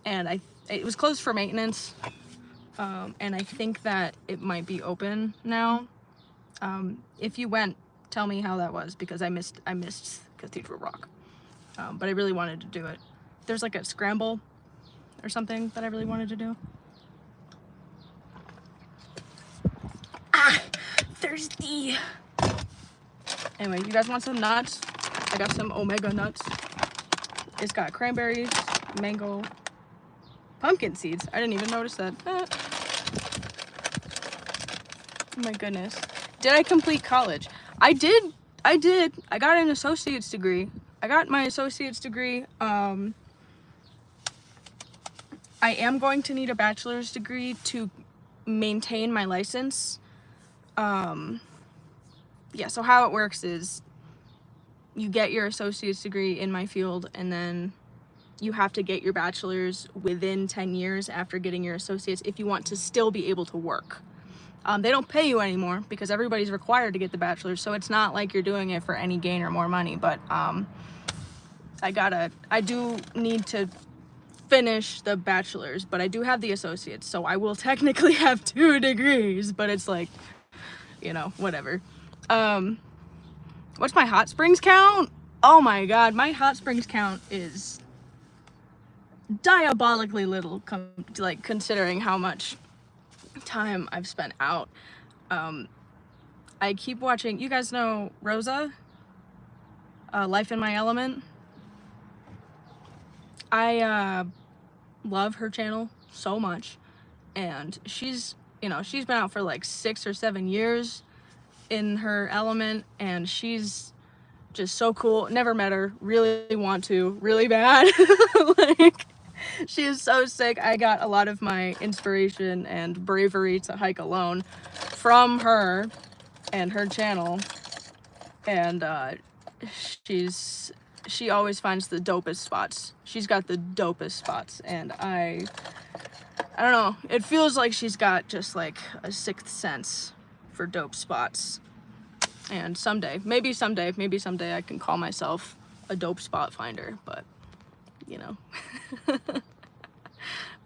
and it was closed for maintenance, and I think that it might be open now. If you went, tell me how that was, because I missed Cathedral Rock, but I really wanted to do it. There's like a scramble or something that I really wanted to do. Thirsty. Anyway, you guys want some nuts? I got some Omega nuts. It's got cranberries, mango, pumpkin seeds. I didn't even notice that. Oh my goodness. Did I complete college? I did. I got an associate's degree. I got my associate's degree. I am going to need a bachelor's degree to maintain my license. Yeah, so how it works is you get your associate's degree in my field, and then you have to get your bachelor's within 10 years after getting your associate's if you want to still be able to work. They don't pay you anymore because everybody's required to get the bachelor's, so it's not like you're doing it for any gain or more money, but I do need to finish the bachelor's, but I do have the associate's, so I will technically have 2 degrees, but it's like, you know, whatever. What's my hot springs count? Oh my god, my hot springs count is diabolically little, like, considering how much time I've spent out. I keep watching, you guys know Rosa? Life in My Element? I love her channel so much, and she's, you know, she's been out for like 6 or 7 years in her element, and she's just so cool. Never met her, really want to, really bad. Like, she is so sick. I got a lot of my inspiration and bravery to hike alone from her and her channel, and she always finds the dopest spots. She's got the dopest spots, and I don't know, it feels like she's got just like a 6th sense for dope spots. And maybe someday I can call myself a dope spot finder, but you know.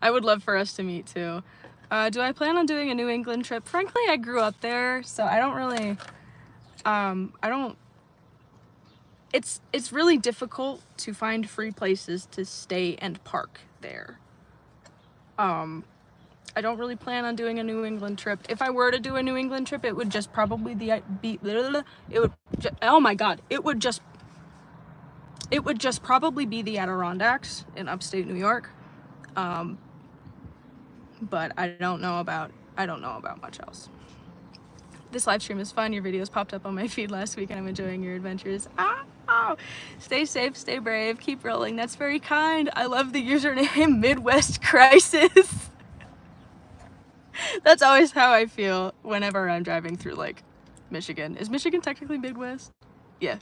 I would love for us to meet too. Do I plan on doing a New England trip? Frankly, I grew up there, so I don't really, it's really difficult to find free places to stay and park there. I don't really plan on doing a New England trip. If I were to do a New England trip, it would just probably it would just probably be the Adirondacks in upstate New York. But I don't know about much else. This live stream is fun. Your videos popped up on my feed last week and I'm enjoying your adventures. Oh, stay safe, stay brave, keep rolling. That's very kind. I love the username Midwest Crisis. That's always how I feel whenever I'm driving through, like, Michigan. Is Michigan technically Midwest? Yeah.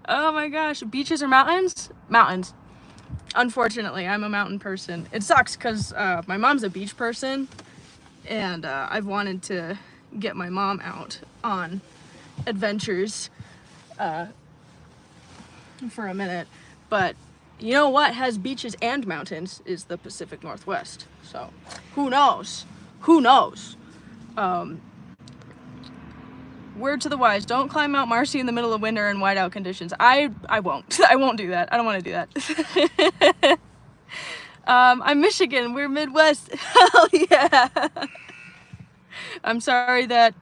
Oh my gosh. Beaches or mountains? Mountains. Unfortunately, I'm a mountain person. It sucks because my mom's a beach person, and I've wanted to get my mom out on adventures for a minute, but you know what has beaches and mountains is the Pacific Northwest. So who knows? Who knows? Word to the wise, don't climb Mount Marcy in the middle of winter in whiteout conditions. I won't. I won't do that. I don't want to do that. I'm Michigan. We're Midwest. Hell yeah. I'm sorry that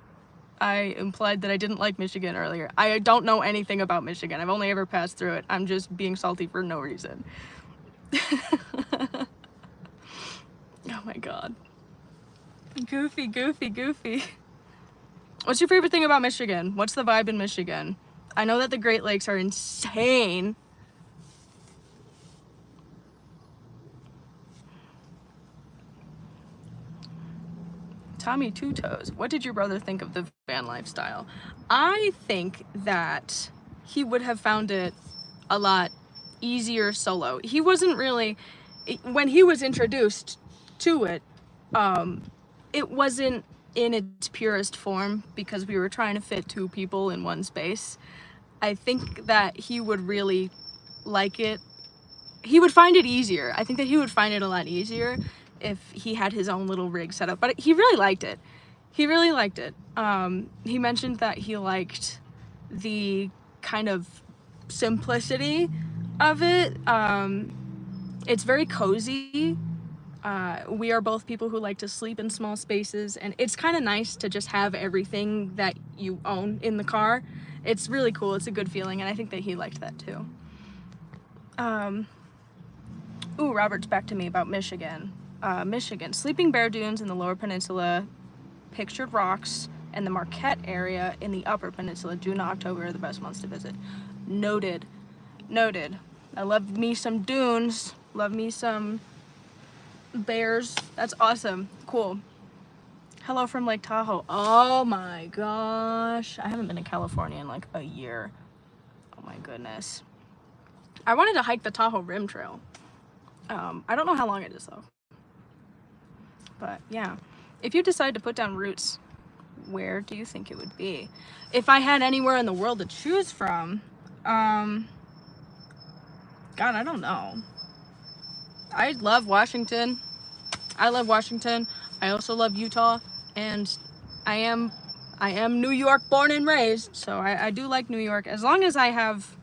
I implied that I didn't like Michigan earlier. I don't know anything about Michigan. I've only ever passed through it. I'm just being salty for no reason. Oh my god. Goofy, goofy, goofy. What's your favorite thing about Michigan? What's the vibe in Michigan? I know that the Great Lakes are insane. Tommy Two Toes, what did your brother think of the van lifestyle? I think that he would have found it a lot easier solo. He wasn't really, when he was introduced to it, it wasn't in its purest form because we were trying to fit 2 people in one space. I think that he would really like it. He would find it easier. I think that he would find it a lot easier if he had his own little rig set up, but he really liked it. He really liked it. He mentioned that he liked the kind of simplicity of it. It's very cozy. We are both people who like to sleep in small spaces, and it's kind of nice to just have everything that you own in the car. It's really cool. It's a good feeling, and I think that he liked that too. Ooh, Robert's back to me about Michigan. Michigan. Sleeping Bear Dunes in the Lower Peninsula, pictured rocks, and the Marquette area in the Upper Peninsula. June to October are the best months to visit. Noted. Noted. I love me some dunes. Love me some bears. That's awesome. Cool. Hello from Lake Tahoe. Oh my gosh. I haven't been to California in like a year. Oh my goodness. I wanted to hike the Tahoe Rim Trail. I don't know how long it is though. But yeah. If you decide to put down roots, where do you think it would be? If I had anywhere in the world to choose from, God, I don't know. I love Washington. I love Washington. I also love Utah, and I am New York born and raised, so I do like New York. As long as I have,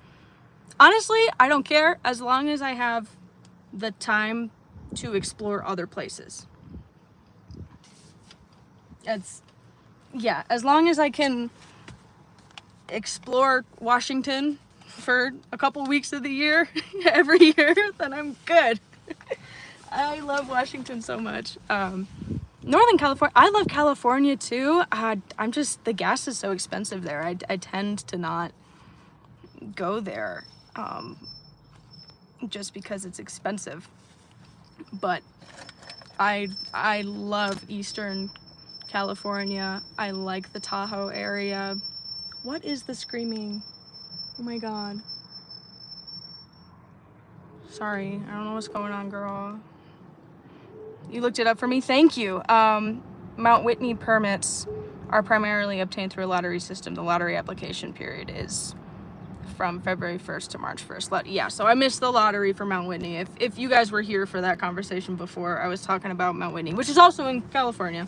honestly, I don't care, as long as I have the time to explore other places. Yeah, as long as I can explore Washington for a couple weeks of the year, every year, then I'm good. I love Washington so much. Northern California, I love California too. I'm just, the gas is so expensive there. I tend to not go there just because it's expensive. But I love Eastern California. I like the Tahoe area. What is the screaming? Oh my God. Sorry, I don't know what's going on, girl. You looked it up for me? Thank you. Mount Whitney permits are primarily obtained through a lottery system. The lottery application period is from February 1st to March 1st. Yeah, so I missed the lottery for Mount Whitney. If you guys were here for that conversation before, I was talking about Mount Whitney, which is also in California.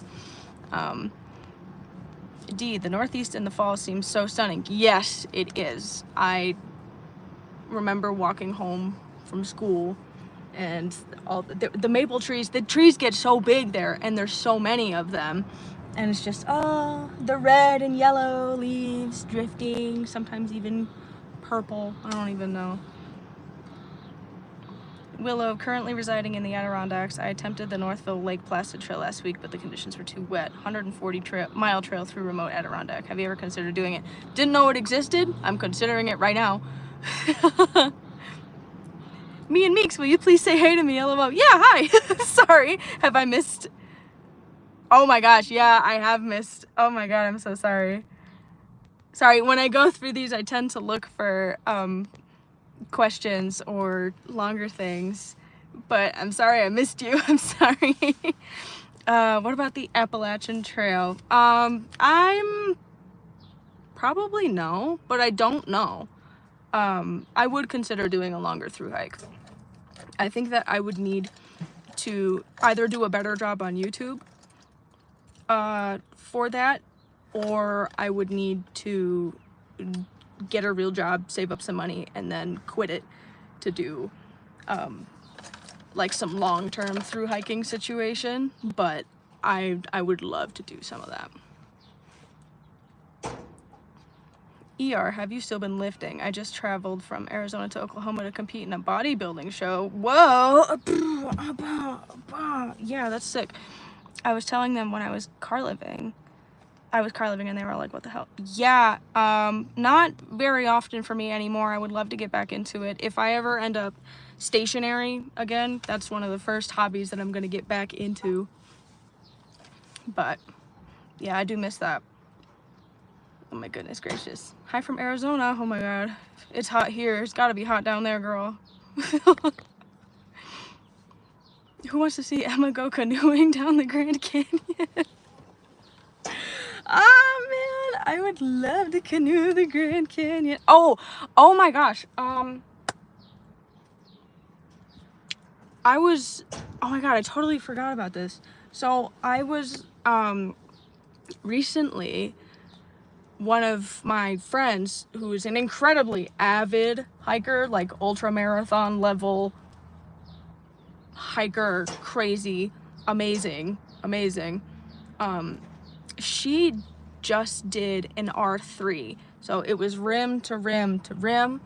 D, the Northeast in the fall seems so stunning. Yes, it is. I remember walking home from school and all the maple trees, the trees get so big there, and there's so many of them, and it's just, oh, the red and yellow leaves drifting, sometimes even purple. I don't even know. Willow, currently residing in the Adirondacks. I attempted the Northville Lake Placid Trail last week, but the conditions were too wet. 140-mile trail through remote Adirondack. Have you ever considered doing it? Didn't know it existed. I'm considering it right now. Me and Meeks, will you please say hey to me? LOL. Yeah, hi. Sorry. Have I missed? Oh my gosh, yeah, I have missed. Oh my God, I'm so sorry. Sorry, when I go through these, I tend to look for questions or longer things, but I'm sorry I missed you. I'm sorry. What about the Appalachian Trail? I'm probably no, but I don't know. I would consider doing a longer through hike. I think that I would need to either do a better job on YouTube for that, or I would need to get a real job, save up some money, and then quit it to do like some long-term through hiking situation. But I would love to do some of that. ER, have you still been lifting? I just traveled from Arizona to Oklahoma to compete in a bodybuilding show. Whoa! Yeah, that's sick. I was telling them when I was car living and they were all like, what the hell? Yeah, not very often for me anymore. I would love to get back into it. If I ever end up stationary again, that's one of the first hobbies that I'm gonna get back into. But yeah, I do miss that. Oh my goodness gracious. Hi from Arizona. Oh my God. It's hot here. It's gotta be hot down there, girl. Who wants to see Emma go canoeing down the Grand Canyon? Oh man, I would love to canoe the Grand Canyon. Oh my gosh. Oh my God, I totally forgot about this. So I was, recently, one of my friends who is an incredibly avid hiker, like ultra marathon level hiker, crazy, amazing, she just did an R3. So it was rim to rim to rim.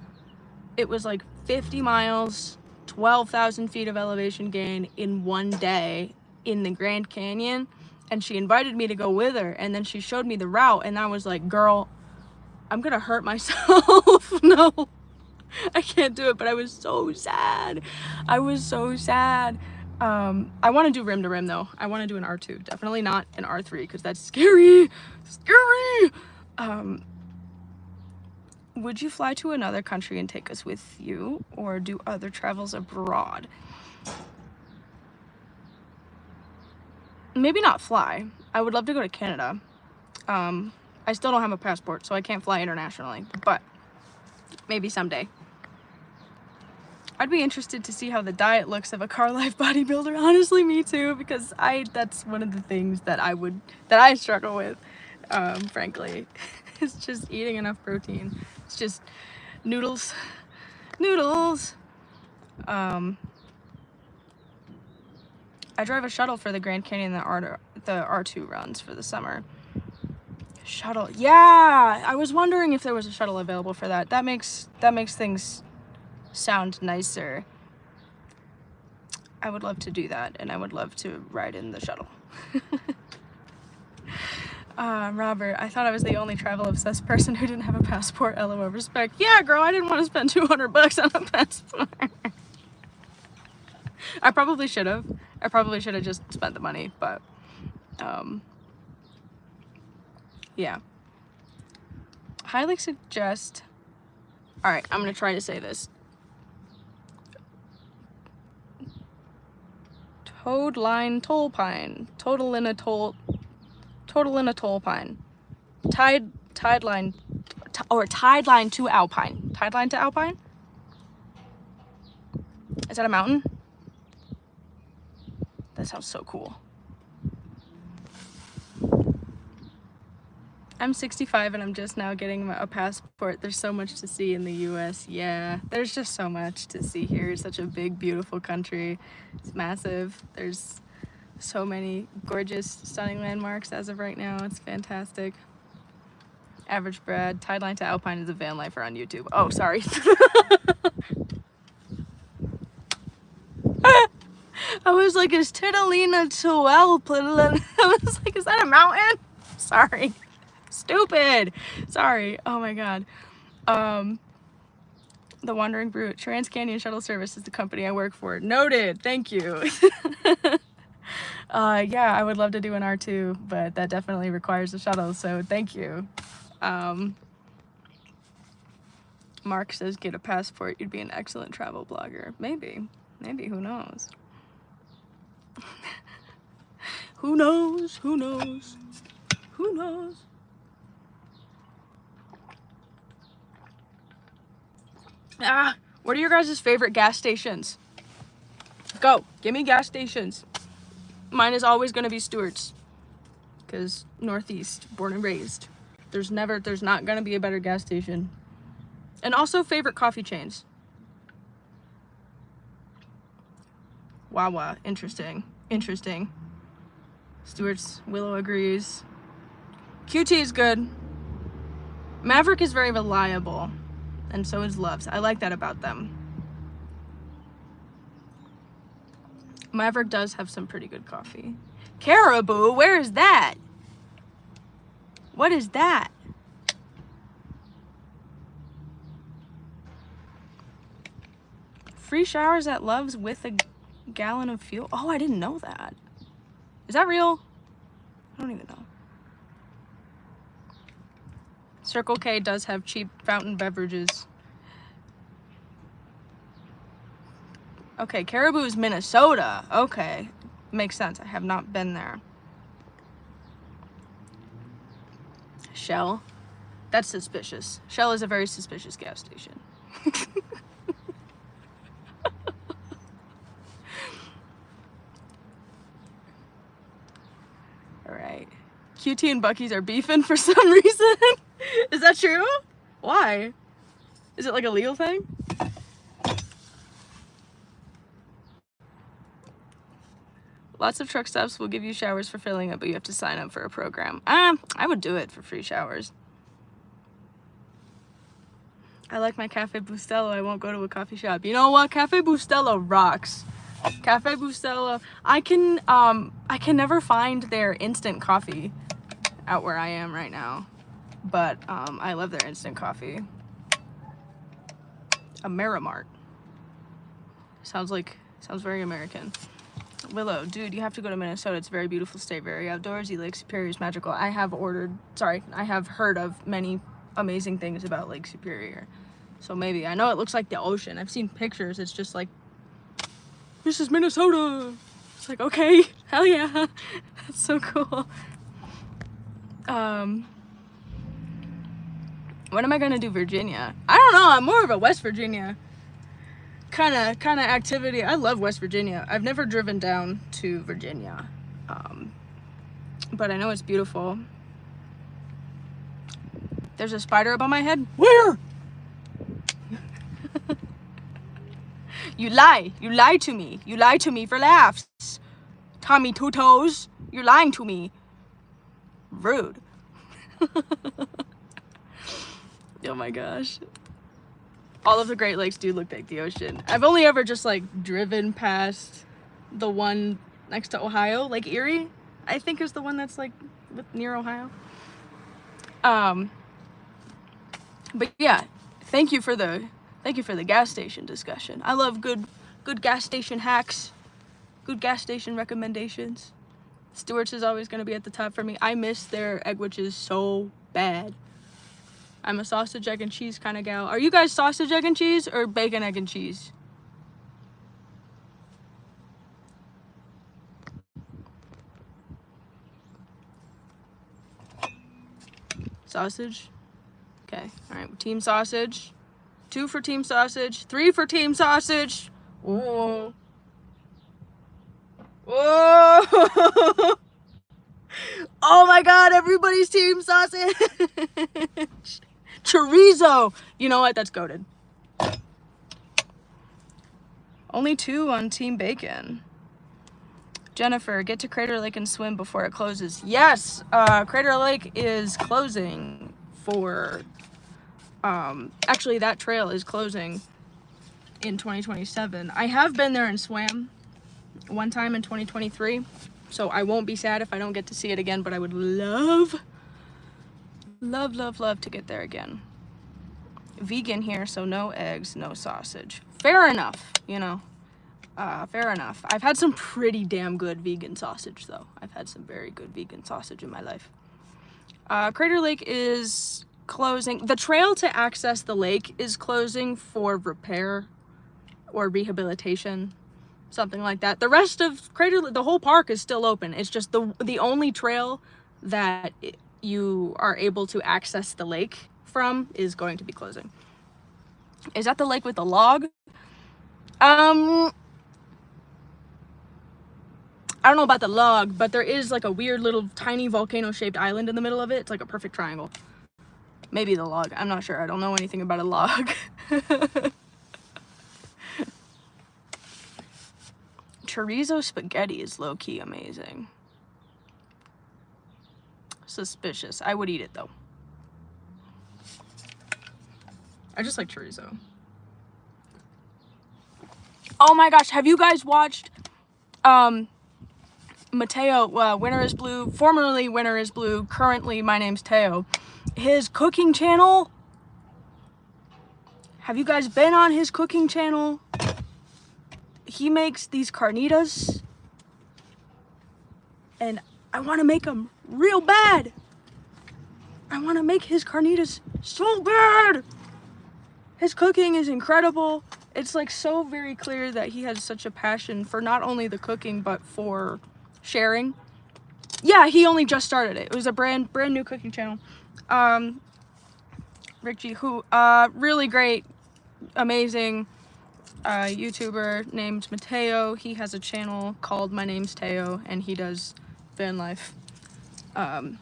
It was like 50 miles, 12,000 feet of elevation gain in one day in the Grand Canyon. and she invited me to go with her, and then she showed me the route, and I was like, girl, I'm gonna hurt myself. No, I can't do it. But I was so sad. I was so sad. I want to do rim to rim though. I want to do an R2, definitely not an R3, because that's scary. Would you fly to another country and take us with you, or do other travels abroad? Maybe not fly. I would love to go to Canada. I still don't have a passport, so I can't fly internationally, but maybe someday. I'd be interested to see how the diet looks of a car life bodybuilder. Honestly, me too, because that's one of the things that I struggle with, frankly. It's just eating enough protein. It's just noodles. I drive a shuttle for the Grand Canyon, the R2 runs for the summer. Shuttle, yeah, I was wondering if there was a shuttle available for that. That makes things sound nicer. I would love to do that, and I would love to ride in the shuttle. Robert, I thought I was the only travel-obsessed person who didn't have a passport. LOL, respect. Yeah, girl, I didn't want to spend $200 on a passport. I probably should have. I probably should have just spent the money, but, yeah. Highly suggest... Alright, I'm gonna try to say this. Toadline toll pine. Total in a toll pine. Tide line to alpine. Tide line to alpine? Is that a mountain? That sounds so cool. I'm 65 and I'm just now getting a passport. There's so much to see in the US. Yeah, there's just so much to see here. It's such a big, beautiful country. It's massive. There's so many gorgeous, stunning landmarks as of right now. It's fantastic. Average Brad, Tideline to Alpine is a van lifer on YouTube. Oh, sorry. I was like, is Titalina to Alpine? I was like, is that a mountain? Sorry. Stupid. Sorry. Oh my god. The Wandering Brute. Trans Canyon Shuttle Service is the company I work for. Noted. Thank you. Yeah, I would love to do an R2, but that definitely requires a shuttle, so thank you. Mark says, get a passport. You'd be an excellent travel blogger. Maybe. Maybe. Who knows? Who knows? Who knows? Who knows? What are your guys' favorite gas stations? Go. Give me gas stations. Mine is always going to be Stewart's. Because Northeast, born and raised. There's not going to be a better gas station. And also favorite coffee chains. Wawa. Interesting. Interesting. Stewart's. Willow agrees. QT is good. Maverick is very reliable. And so is Love's. I like that about them. Maverick does have some pretty good coffee. Caribou? Where is that? What is that? Free showers at Love's with a gallon of fuel? Oh, I didn't know that. Is that real? I don't even know. Circle K does have cheap fountain beverages. Okay, Caribou is Minnesota. Okay, makes sense. I have not been there. Shell? That's suspicious. Shell is a very suspicious gas station. Alright. QT and Buc-ee's are beefing for some reason. Is that true? Why? Is it like a legal thing? Lots of truck stops will give you showers for filling up, but you have to sign up for a program. I would do it for free showers. I like my Cafe Bustelo. I won't go to a coffee shop. You know what? Cafe Bustelo rocks. Cafe Bustelo. I can never find their instant coffee out where I am right now, but I love their instant coffee. Amerimart. Sounds very American. Willow, dude, you have to go to Minnesota. It's a very beautiful state, very outdoorsy. Lake Superior is magical. I have heard of many amazing things about Lake Superior. So maybe. I know it looks like the ocean. I've seen pictures. It's just like, this is Minnesota. It's like, okay, hell yeah. That's so cool. When am I gonna do Virginia? I don't know. I'm more of a West Virginia kind of activity. I love West Virginia. I've never driven down to Virginia, but I know it's beautiful. There's a spider above my head. Where? You lie to me. You lie to me for laughs. Tommy Two Toes, you're lying to me. Rude. Oh my gosh. All of the Great Lakes do look like the ocean. I've only ever just like driven past the one next to Ohio, Lake Erie, I think is the one that's like near Ohio. But yeah, thank you for the gas station discussion. I love good gas station hacks, good gas station recommendations. Stewart's is always going to be at the top for me. I miss their egg witches so bad. I'm a sausage, egg, and cheese kind of gal. Are you guys sausage, egg, and cheese or bacon, egg, and cheese? Sausage? Okay, all right, team sausage. 2 for team sausage. 3 for team sausage. Whoa. Whoa. Oh my god, everybody's team sausage. Chorizo. You know what? That's goated. Only 2 on team bacon. Jennifer, get to Crater Lake and swim before it closes. Yes, Crater Lake is closing for, actually that trail is closing in 2027. I have been there and swam one time in 2023, so I won't be sad if I don't get to see it again, but I would love to get there again. Vegan here, so no eggs, no sausage. Fair enough, you know. Fair enough. I've had some pretty damn good vegan sausage, though. I've had some very good vegan sausage in my life. Crater Lake is closing. The trail to access the lake is closing for repair or rehabilitation, something like that. The rest of the whole park is still open. It's just the only trail that you are able to access the lake from is going to be closing. Is that the lake with the log? I don't know about the log, but there is like a weird little tiny volcano-shaped island in the middle of it. It's like a perfect triangle. Maybe the log. I'm not sure. I don't know anything about a log. Chorizo spaghetti is low-key amazing. Suspicious. I would eat it, though. I just like chorizo. Oh my gosh, have you guys watched Mateo, Winter is Blue, formerly Winter is Blue, currently my name's Teo, his cooking channel? Have you guys been on his cooking channel? He makes these carnitas, and I want to make them real bad. I want to make his carnitas so bad. His cooking is incredible. It's like so very clear that he has such a passion for not only the cooking, but for sharing. Yeah, he only just started it. It was a brand new cooking channel. Rick G, who, really great, amazing YouTuber named Mateo. He has a channel called My Name's Teo, and he does van life. And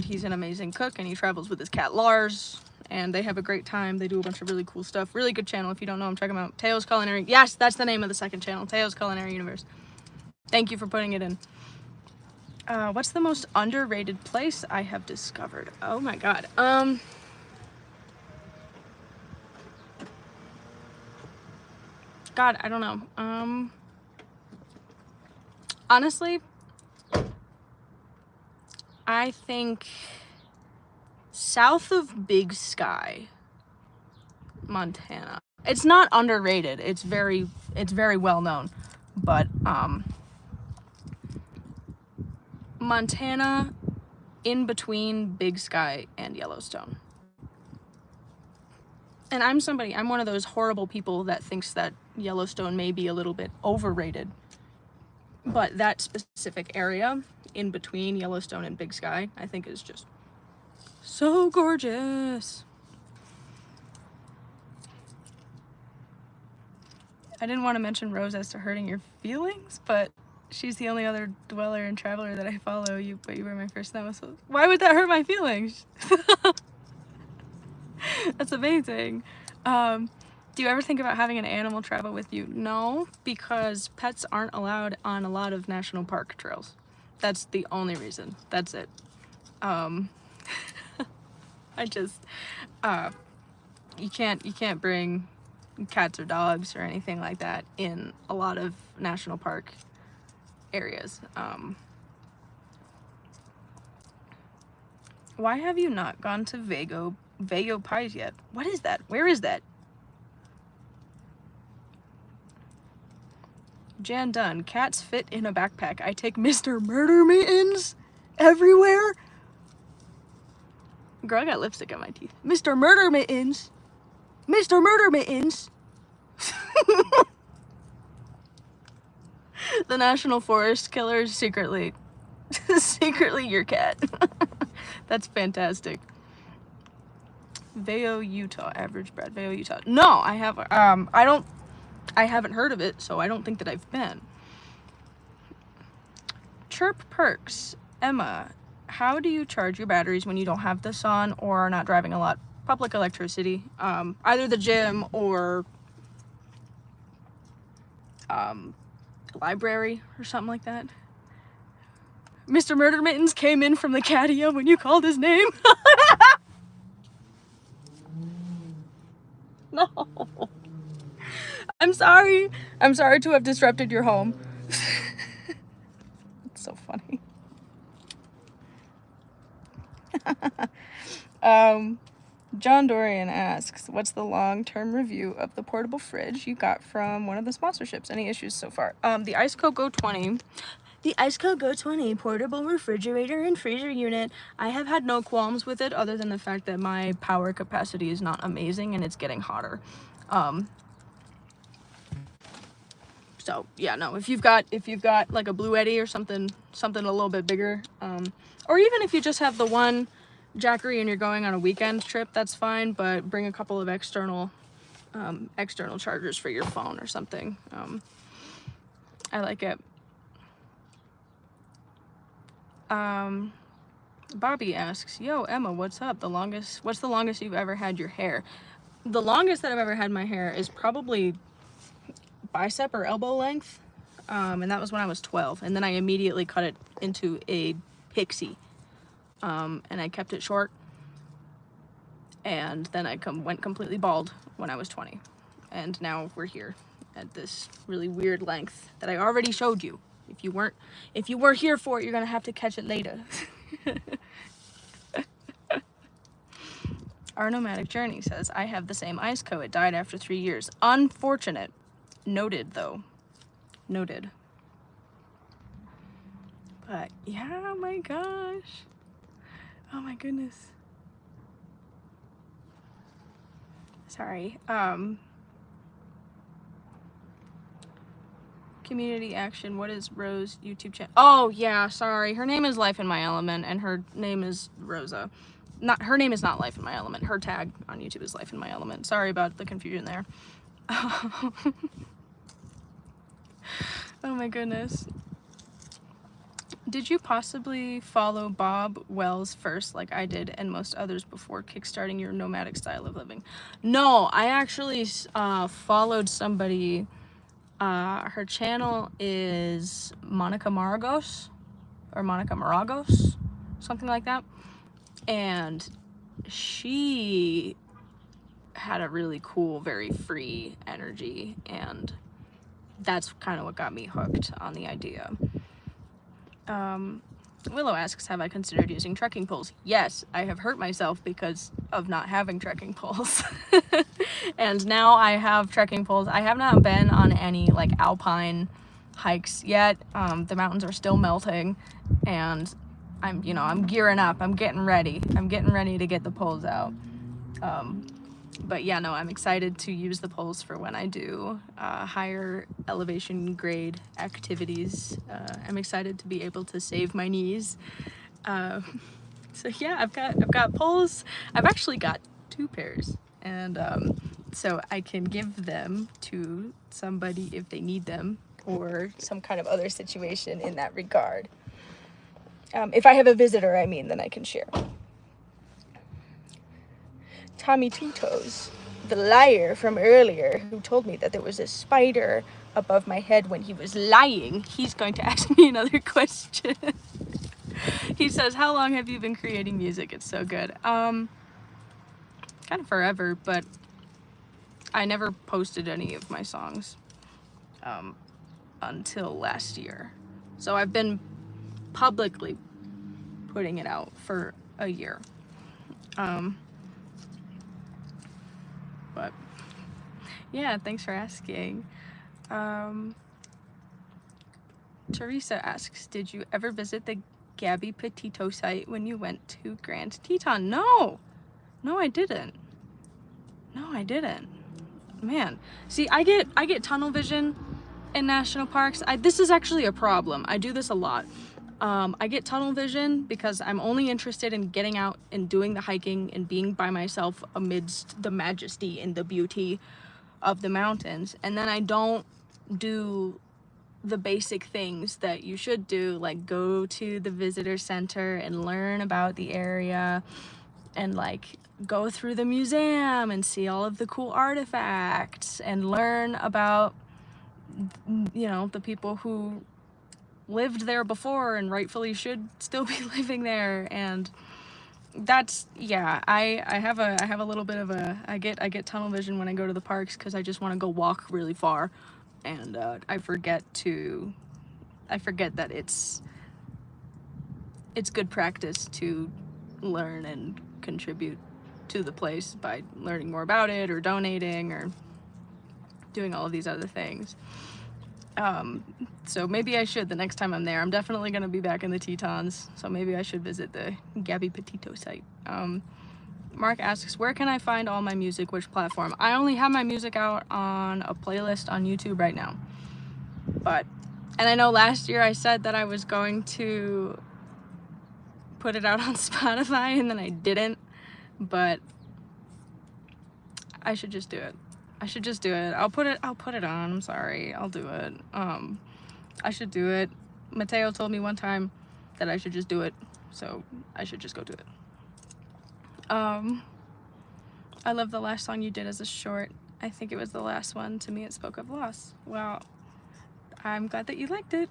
he's an amazing cook, and he travels with his cat Lars, and they have a great time. They do a bunch of really cool stuff. Really good channel. If you don't know him, check him out. Teo's Culinary. Yes, that's the name of the second channel. Teo's Culinary Universe. Thank you for putting it in. What's the most underrated place I have discovered? Oh my god. God, I don't know. Honestly, I think south of Big Sky, Montana. It's not underrated. It's very well known. But Montana, in between Big Sky and Yellowstone. And I'm one of those horrible people that thinks that Yellowstone may be a little bit overrated. But that specific area in between Yellowstone and Big Sky, I think is just so gorgeous. I didn't want to mention Rose as to hurting your feelings, but she's the only other dweller and traveler that I follow. But you were my first snow, so why would that hurt my feelings? That's amazing. Do you ever think about having an animal travel with you? No, because pets aren't allowed on a lot of national park trails. That's the only reason. That's it. I just, you can't bring cats or dogs or anything like that in a lot of national park areas. Why have you not gone to Vago Pies yet? What is that? Where is that? Jan Dunn, cats fit in a backpack. I take Mr. Murder Mittens everywhere. Girl, I got lipstick on my teeth. Mr. Murder Mittens. Mr. Murder Mittens. The National Forest Killers secretly your cat. That's fantastic. Vail, Utah, average bred. Vail, Utah. No, I haven't heard of it, so I don't think that I've been. Chirp Perks. Emma, how do you charge your batteries when you don't have the sun or are not driving a lot? Public electricity. Either the gym or library or something like that. Mr. Murder Mittens came in from the catio when you called his name. No. I'm sorry to have disrupted your home. It's so funny. John Dorian asks, what's the long-term review of the portable fridge you got from one of the sponsorships? Any issues so far? The Iceco Go 20. The Iceco Go 20 portable refrigerator and freezer unit. I have had no qualms with it other than the fact that my power capacity is not amazing and it's getting hotter. So yeah, no, if you've got like a Blue Eddy or something a little bit bigger, or even if you just have the one Jackery and you're going on a weekend trip, that's fine, but bring a couple of external chargers for your phone or something. I like it. Bobby asks, yo, Emma, what's up? What's the longest you've ever had your hair? The longest that I've ever had my hair is probably bicep or elbow length. And that was when I was 12. And then I immediately cut it into a pixie. And I kept it short. And then I went completely bald when I was 20. And now we're here at this really weird length that I already showed you. If you weren't here for it, you're gonna have to catch it later. Our Nomadic Journey says, I have the same Iceco. It died after 3 years. Unfortunate. Noted, though. Noted. But, yeah, oh my gosh. Oh my goodness. Sorry. Community action. What is Rose YouTube channel? Oh, yeah, sorry. Her name is Life in My Element, and her name is Rosa. Her name is not Life in My Element. Her tag on YouTube is Life in My Element. Sorry about the confusion there. Oh my goodness. Did you possibly follow Bob Wells first like I did and most others before kickstarting your nomadic style of living? No, I actually followed somebody. Her channel is Monica Maragos, something like that. And she had a really cool, very free energy, and that's kind of what got me hooked on the idea. Willow asks, have I considered using trekking poles? Yes, I have hurt myself because of not having trekking poles. And now I have trekking poles. I have not been on any like alpine hikes yet. The mountains are still melting, and I'm gearing up. I'm getting ready. I'm getting ready to get the poles out. But yeah, no, I'm excited to use the poles for when I do higher elevation grade activities. I'm excited to be able to save my knees. So yeah, I've got poles. I've actually got 2 pairs, and so I can give them to somebody if they need them, or some kind of other situation in that regard. If I have a visitor, I mean, then I can share. Tommy Tito's, the liar from earlier, who told me that there was a spider above my head when he was lying, he's going to ask me another question. He says, how long have you been creating music? It's so good. Kind of forever, but I never posted any of my songs until last year. So I've been publicly putting it out for a year. But yeah, thanks for asking. Teresa asks, did you ever visit the Gabby Petito site when you went to Grand Teton? No, I didn't. No, I didn't. Man, see, I get tunnel vision in national parks. This is actually a problem. I do this a lot. I get tunnel vision because I'm only interested in getting out and doing the hiking and being by myself amidst the majesty and the beauty of the mountains. And then I don't do the basic things that you should do, like go to the visitor center and learn about the area and like go through the museum and see all of the cool artifacts and learn about, you know, the people who lived there before and rightfully should still be living there. And that's, yeah, I have a little bit of a, I get tunnel vision when I go to the parks because I just want to go walk really far, and I forget that it's good practice to learn and contribute to the place by learning more about it or donating or doing all of these other things. So maybe I should the next time I'm there. I'm definitely going to be back in the Tetons, so maybe I should visit the Gabby Petito site. Mark asks, where can I find all my music? Which platform? I only have my music out on a playlist on YouTube right now. And I know last year I said that I was going to put it out on Spotify and then I didn't, but I should just do it. I'll put it on. I'm sorry. I'll do it. I should do it. Mateo told me one time that I should just do it, so I should just go do it. I love the last song you did as a short. I think it was the last one. To me, it spoke of loss. Well, I'm glad that you liked it.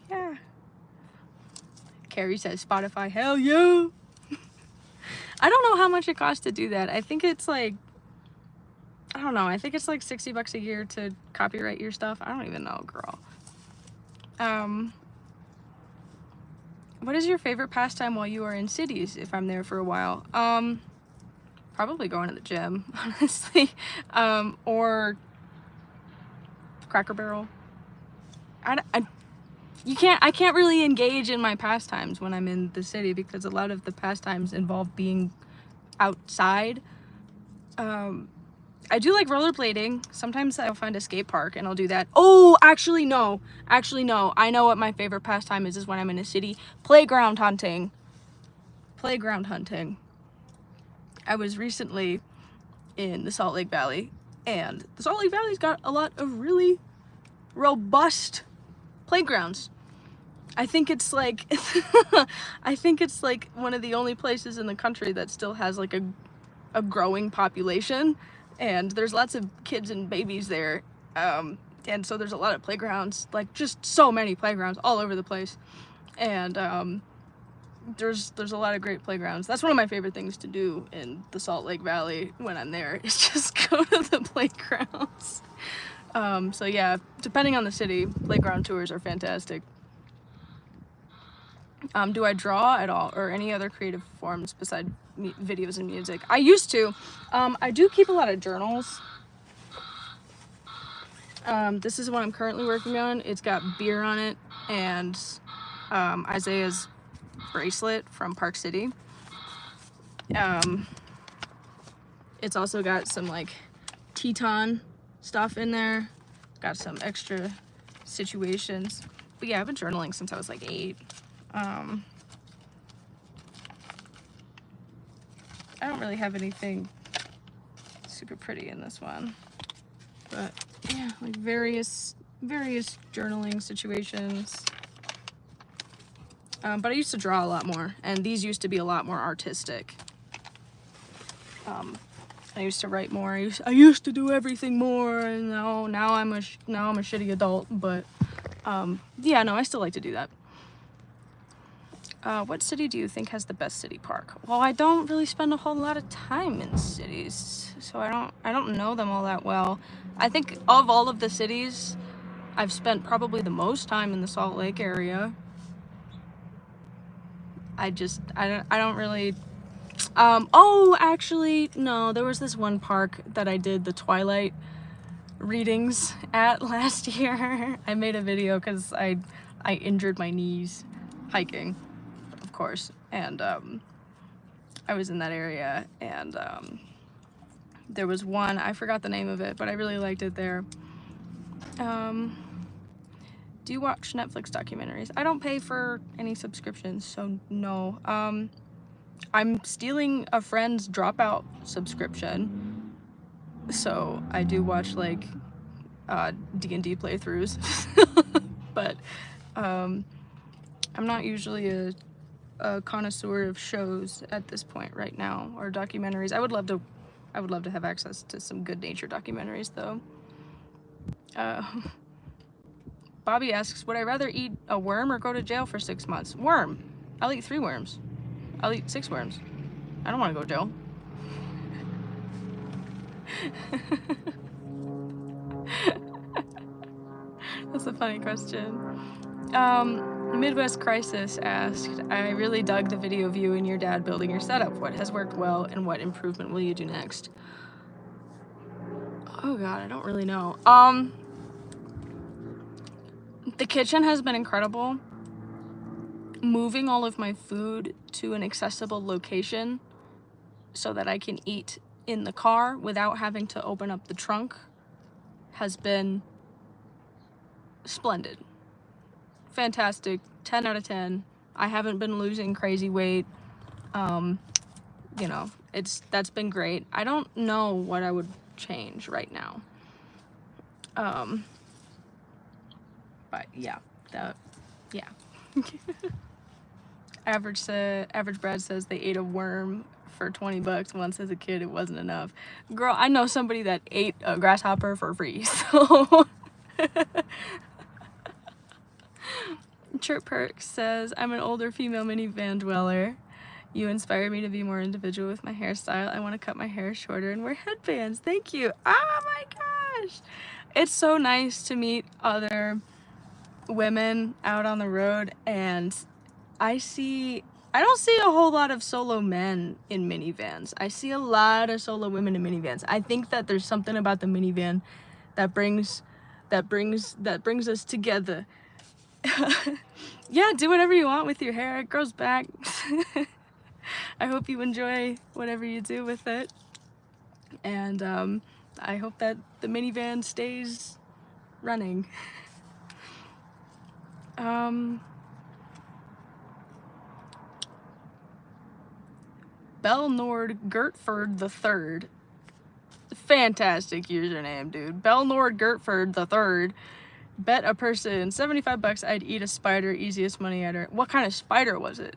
Yeah. Carrie says Spotify, hell yeah. I don't know how much it costs to do that. I think it's like, I don't know. I think it's like $60 a year to copyright your stuff. I don't even know, girl. What is your favorite pastime while you are in cities if I'm there for a while? Probably going to the gym, honestly. Or Cracker Barrel. I can't really engage in my pastimes when I'm in the city because a lot of the pastimes involve being outside. I do like rollerblading. Sometimes I'll find a skate park and I'll do that. Oh, actually no. I know what my favorite pastime is when I'm in a city. Playground hunting. I was recently in the Salt Lake Valley, and the Salt Lake Valley's got a lot of really robust playgrounds. I think it's like one of the only places in the country that still has like a growing population, and there's lots of kids and babies there, and so there's a lot of playgrounds, like just so many playgrounds all over the place, and there's a lot of great playgrounds. That's one of my favorite things to do in the Salt Lake Valley when I'm there, is just go to the playgrounds. So yeah, depending on the city, playground tours are fantastic. Do I draw at all or any other creative forms beside videos and music? I used to. I do keep a lot of journals. This is what I'm currently working on. It's got beer on it and Isaiah's bracelet from Park City. It's also got some like Teton stuff in there. Got some extra situations. But yeah, I've been journaling since I was like 8. I don't really have anything super pretty in this one. But yeah, like various journaling situations. But I used to draw a lot more, and these used to be a lot more artistic. I used to write more. I used to do everything more, and now I'm a shitty adult. But yeah, no, I still like to do that. What city do you think has the best city park? Well, I don't really spend a whole lot of time in cities, so I don't know them all that well. I think of all of the cities, I've spent probably the most time in the Salt Lake area. I don't really. Oh, actually, no. There was this one park that I did the Twilight readings at last year. I made a video because I injured my knees hiking, of course, and I was in that area, and there was one, I forgot the name of it, but I really liked it there. Do you watch Netflix documentaries? I don't pay for any subscriptions, so no. I'm stealing a friend's Dropout subscription, so I do watch like D&D playthroughs, but I'm not usually a connoisseur of shows at this point right now, or documentaries. I would love to have access to some good nature documentaries though. Bobby asks, would I rather eat a worm or go to jail for 6 months? Worm. I'll eat 3 worms. I'll eat 6 worms. I don't want to go to jail. That's a funny question. Midwest Crisis asked, I really dug the video of you and your dad building your setup. What has worked well and what improvement will you do next? Oh god, I don't really know. The kitchen has been incredible. Moving all of my food to an accessible location so that I can eat in the car without having to open up the trunk has been splendid. Fantastic. 10 out of 10. I haven't been losing crazy weight. You know, that's been great. I don't know what I would change right now. But yeah, yeah. Average Brad says they ate a worm for $20 once as a kid. It wasn't enough. Girl, I know somebody that ate a grasshopper for free, so. Chirp Perk says, I'm an older female minivan dweller. You inspired me to be more individual with my hairstyle. I want to cut my hair shorter and wear headbands. Thank you. Oh my gosh. It's so nice to meet other women out on the road, and I don't see a whole lot of solo men in minivans. I see a lot of solo women in minivans. I think that there's something about the minivan that brings us together. Yeah, do whatever you want with your hair. It grows back. I hope you enjoy whatever you do with it. And I hope that the minivan stays running. Belnord Gertford III. Fantastic username, dude. Belnord Gertford III. Bet a person $75 I'd eat a spider. Easiest money I'd earn. What kind of spider was it?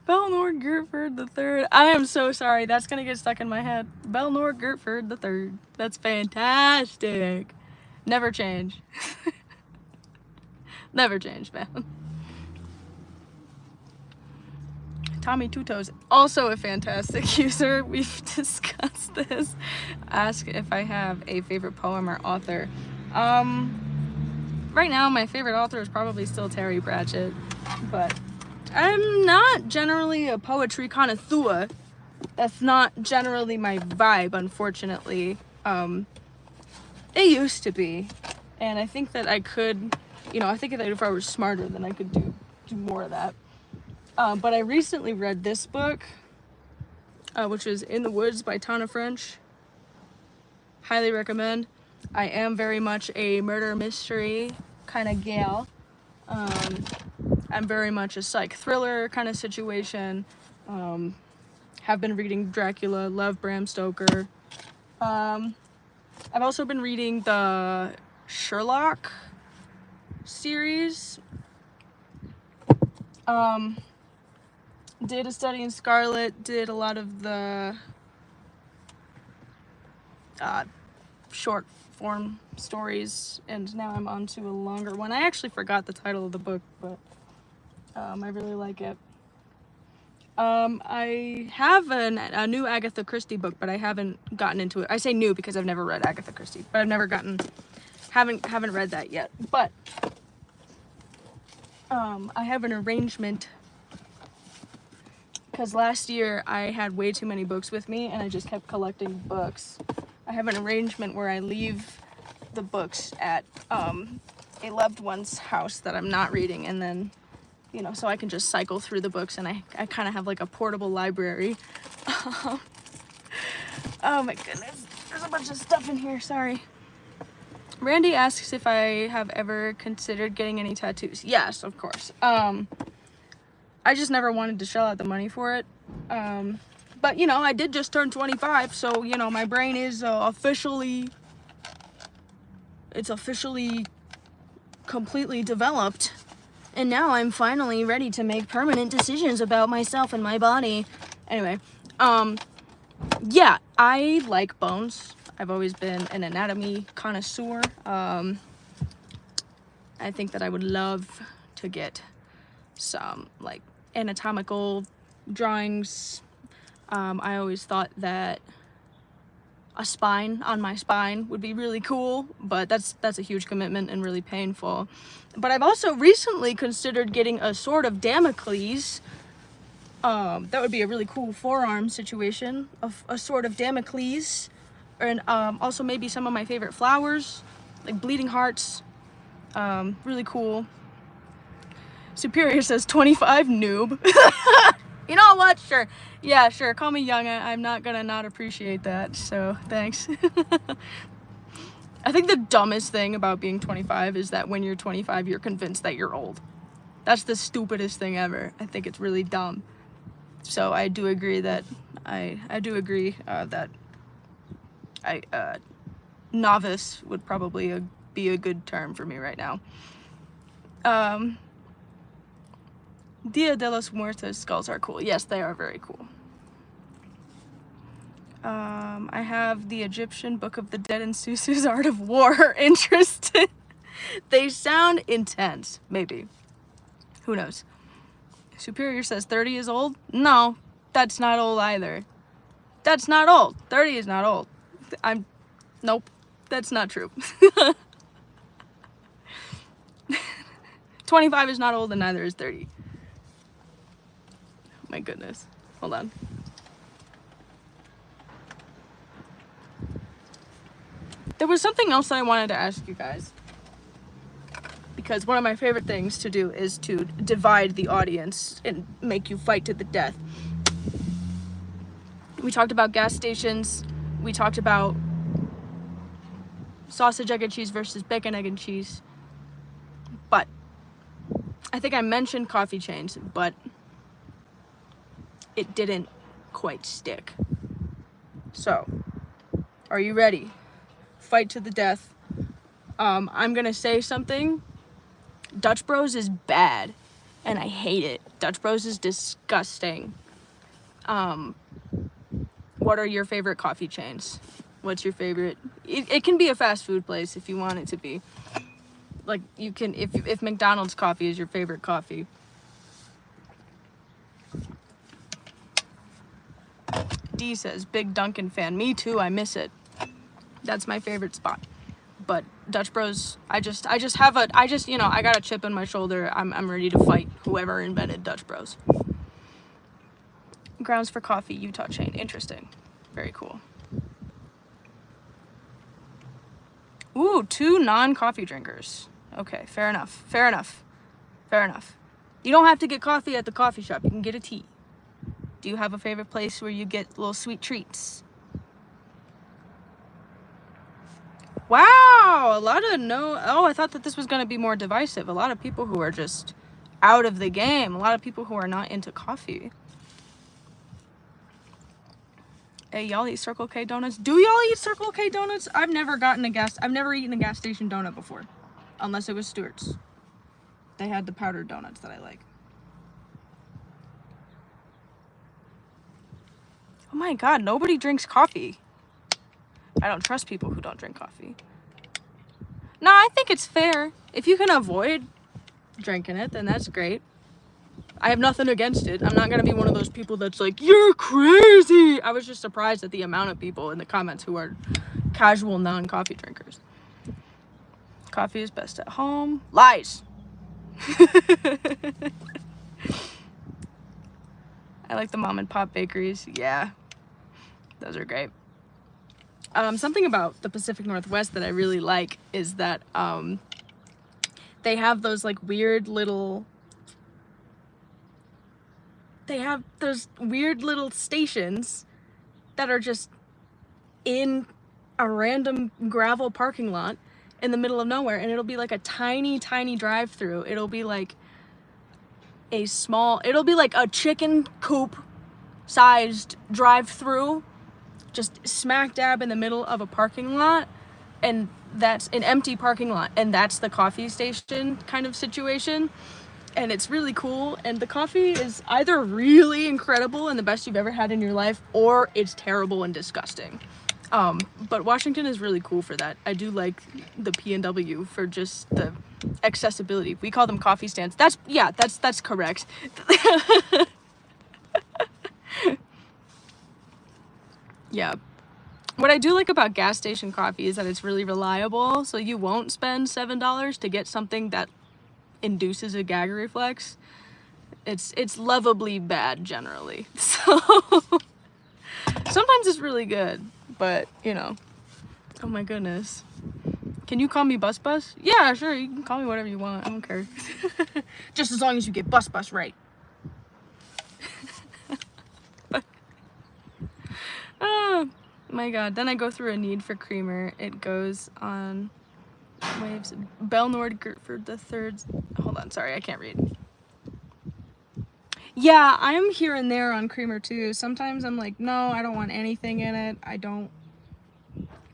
Belnord Gertford III. I am so sorry. That's gonna get stuck in my head. Belnord Gertford III. That's fantastic. Never change. Never change, man. Tommy Two Toes, also a fantastic user. We've discussed this. Ask if I have a favorite poem or author. Right now, my favorite author is probably still Terry Pratchett, but I'm not generally a poetry connoisseur. That's not generally my vibe, unfortunately. It used to be, and I think that I could, I think that if I were smarter, then I could do more of that. But I recently read this book, which is In the Woods by Tana French. Highly recommend. I am very much a murder mystery kind of gal. I'm very much a psych thriller kind of situation. Have been reading Dracula, love Bram Stoker. I've also been reading the Sherlock series. Did A Study in Scarlet, did a lot of the short form stories, and now I'm on to a longer one. I actually forgot the title of the book, but I really like it. I have a new Agatha Christie book, but I haven't gotten into it. I say new because I've never read Agatha Christie, but I've never haven't read that yet. But I have an arrangement because last year I had way too many books with me and I just kept collecting books. I have an arrangement where I leave the books at a loved one's house that I'm not reading, and then so I can just cycle through the books, and I kind of have like a portable library. Oh my goodness, there's a bunch of stuff in here, sorry. Randy asks if I have ever considered getting any tattoos. Yes, of course. I just never wanted to shell out the money for it. But I did just turn 25, so my brain is officially completely developed. And now I'm finally ready to make permanent decisions about myself and my body. Anyway, yeah, I like bones. I've always been an anatomy connoisseur. I think that I would love to get some like anatomical drawings. I always thought that a spine on my spine would be really cool, but that's a huge commitment and really painful. But I've also recently considered getting a sword of Damocles. That would be a really cool forearm situation, a sword of Damocles, and also maybe some of my favorite flowers, like bleeding hearts. Really cool. Superior says 25 noob. You know what? Sure. Yeah, sure. Call me young. I'm not gonna not appreciate that. So thanks. I think the dumbest thing about being 25 is that when you're 25, you're convinced that you're old. That's the stupidest thing ever. I think it's really dumb. So I do agree that novice would probably be a good term for me right now. Dia de los Muertos skulls are cool. Yes, they are very cool. I have the Egyptian Book of the Dead and Susu's Art of War. Interested? They sound intense. Maybe. Who knows? Superior says 30 is old? No, that's not old either. That's not old. 30 is not old. Nope, that's not true. 25 is not old and neither is 30. My goodness. Hold on. There was something else that I wanted to ask you guys. Because one of my favorite things to do is to divide the audience and make you fight to the death. We talked about gas stations. We talked about sausage, egg, and cheese versus bacon, egg, and cheese. But I think I mentioned coffee chains, but it didn't quite stick. So, are you ready? Fight to the death. I'm gonna say something. Dutch Bros is bad, and I hate it. Dutch Bros is disgusting. What are your favorite coffee chains? What's your favorite? It can be a fast food place if you want it to be. Like, you can, if McDonald's coffee is your favorite coffee. D says, big Dunkin' fan. Me too, I miss it. That's my favorite spot. But Dutch Bros, I just, you know, I got a chip in my shoulder. I'm ready to fight whoever invented Dutch Bros. Grounds for coffee, Utah chain. Interesting. Very cool. Ooh, 2 non-coffee drinkers. Okay, fair enough. Fair enough. Fair enough. You don't have to get coffee at the coffee shop. You can get a tea. Do you have a favorite place where you get little sweet treats? Wow, a lot of no. Oh, I thought that this was going to be more divisive. A lot of people who are just out of the game. A lot of people who are not into coffee. Hey, y'all eat Circle K donuts? Do y'all eat Circle K donuts? I've never eaten a gas station donut before. Unless it was Stewart's. They had the powdered donuts that I like. Oh my god, nobody drinks coffee. I don't trust people who don't drink coffee. No, I think it's fair. If you can avoid drinking it, then that's great. I have nothing against it. I'm not gonna be one of those people that's like, you're crazy. I was just surprised at the amount of people in the comments who are casual non-coffee drinkers. Coffee is best at home. Lies. I like the mom and pop bakeries. Yeah, those are great. Something about the Pacific Northwest that I really like is that they have those like weird little stations that are just in a random gravel parking lot in the middle of nowhere, and it'll be like a tiny drive-through. It'll be like a chicken coop sized drive-through just smack dab in the middle of a parking lot, and that's an empty parking lot, and that's the coffee station kind of situation. And it's really cool, and the coffee is either really incredible and the best you've ever had in your life, or it's terrible and disgusting. But Washington is really cool for that. I do like the P&W for just the accessibility. We call them coffee stands. That's correct. Yeah. What I do like about gas station coffee is that it's really reliable, so you won't spend $7 to get something that induces a gag reflex. It's lovably bad generally. So sometimes it's really good, but you know. Oh my goodness. Can you call me Bus Bus? Yeah, sure, you can call me whatever you want. I don't care. Just as long as you get Bus Bus right. Oh my god. Then I go through a need for creamer. It goes on waves. Belnord Gertford the Third. Hold on, sorry, I can't read. Yeah, I'm here and there on creamer too. Sometimes I'm like, no, I don't want anything in it.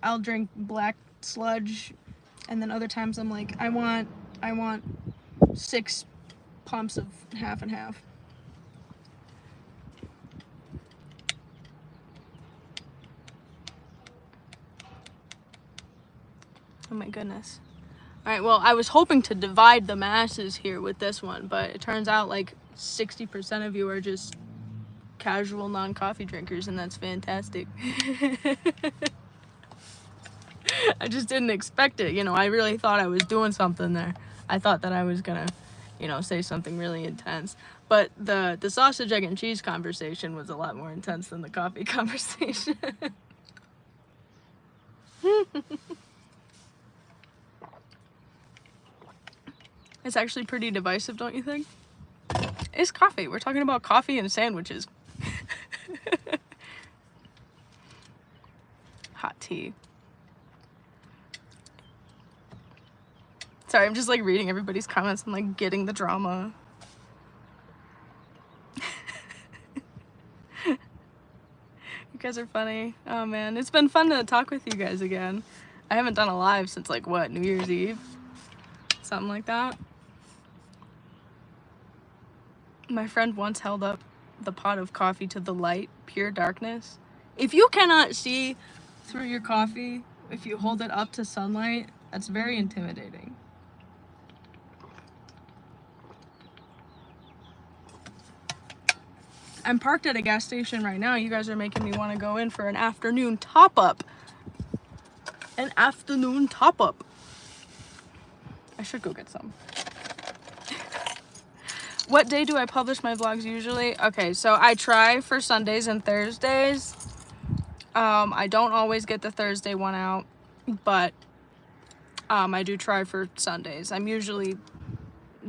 I'll drink black sludge. And then other times I'm like, I want 6 pumps of half and half. Oh my goodness. Alright, well, I was hoping to divide the masses here with this one, but it turns out like 60% of you are just casual non-coffee drinkers, and that's fantastic. I just didn't expect it, you know. I really thought I was doing something there. I thought that I was gonna, you know, say something really intense. But the sausage, egg, and cheese conversation was a lot more intense than the coffee conversation. It's actually pretty divisive, don't you think? It's coffee. We're talking about coffee and sandwiches. Hot tea. Sorry, I'm just like reading everybody's comments and like getting the drama. You guys are funny. Oh man, it's been fun to talk with you guys again. I haven't done a live since like what, New Year's Eve? Something like that. My friend once held up the pot of coffee to the light, pure darkness. If you cannot see through your coffee, if you hold it up to sunlight, that's very intimidating. I'm parked at a gas station right now. You guys are making me want to go in for an afternoon top-up. An afternoon top-up. I should go get some. What day do I publish my vlogs usually? Okay, so I try for Sundays and Thursdays. I don't always get the Thursday one out, but I do try for Sundays. I'm usually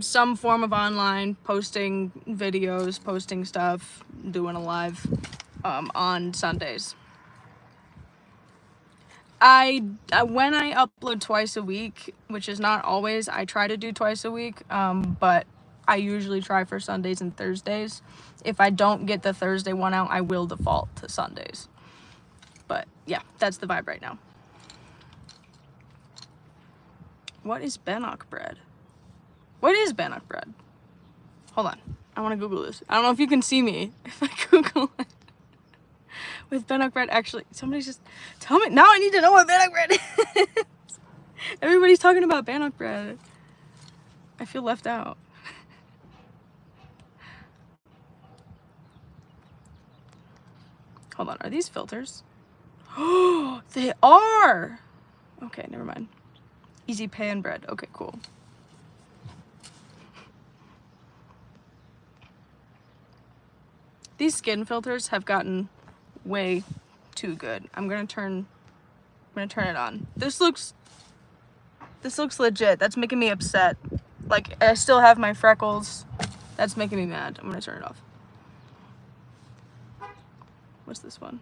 some form of online, posting videos, posting stuff, doing a live on Sundays. When I upload twice a week, which is not always, I try to do twice a week, but I usually try for Sundays and Thursdays. If I don't get the Thursday one out, I will default to Sundays. But yeah, that's the vibe right now. What is bannock bread? What is bannock bread? Hold on. I want to Google this. I don't know if you can see me if I Google it. With bannock bread, actually, somebody just tell me. Now I need to know what bannock bread is. Everybody's talking about bannock bread. I feel left out. Hold on, are these filters? Oh, they are! Okay, never mind. Easy pan bread. Okay, cool. These skin filters have gotten way too good. I'm gonna turn it on. This looks legit. That's making me upset. Like, I still have my freckles. That's making me mad. I'm gonna turn it off. What's this one?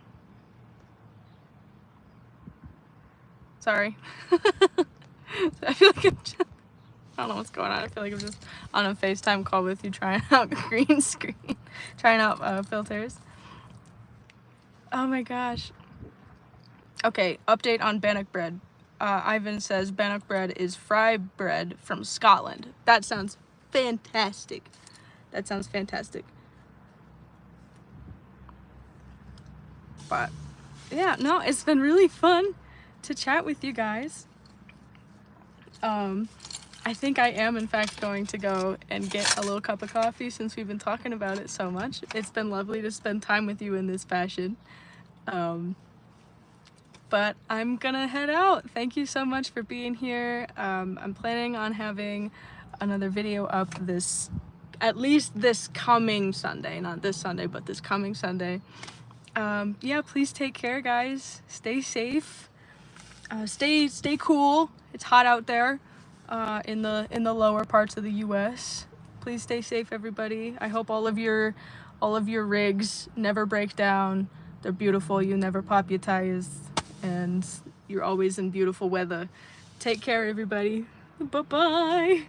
Sorry. I feel like I'm just, I don't know what's going on. I feel like I'm just on a FaceTime call with you trying out green screen, trying out filters. Oh my gosh. Okay, update on bannock bread. Ivan says bannock bread is fry bread from Scotland. That sounds fantastic. That sounds fantastic. But yeah, no, it's been really fun to chat with you guys. I think I am in fact going to go and get a little cup of coffee since we've been talking about it so much. It's been lovely to spend time with you in this fashion. But I'm gonna head out. Thank you so much for being here. I'm planning on having another video up at least this coming Sunday. Not this Sunday, but this coming Sunday. Yeah, please take care, guys. Stay safe. Stay cool. It's hot out there in the lower parts of the US. Please stay safe, everybody. I hope all of your rigs never break down. They're beautiful. You never pop your tires, and you're always in beautiful weather. Take care, everybody. Bye-bye.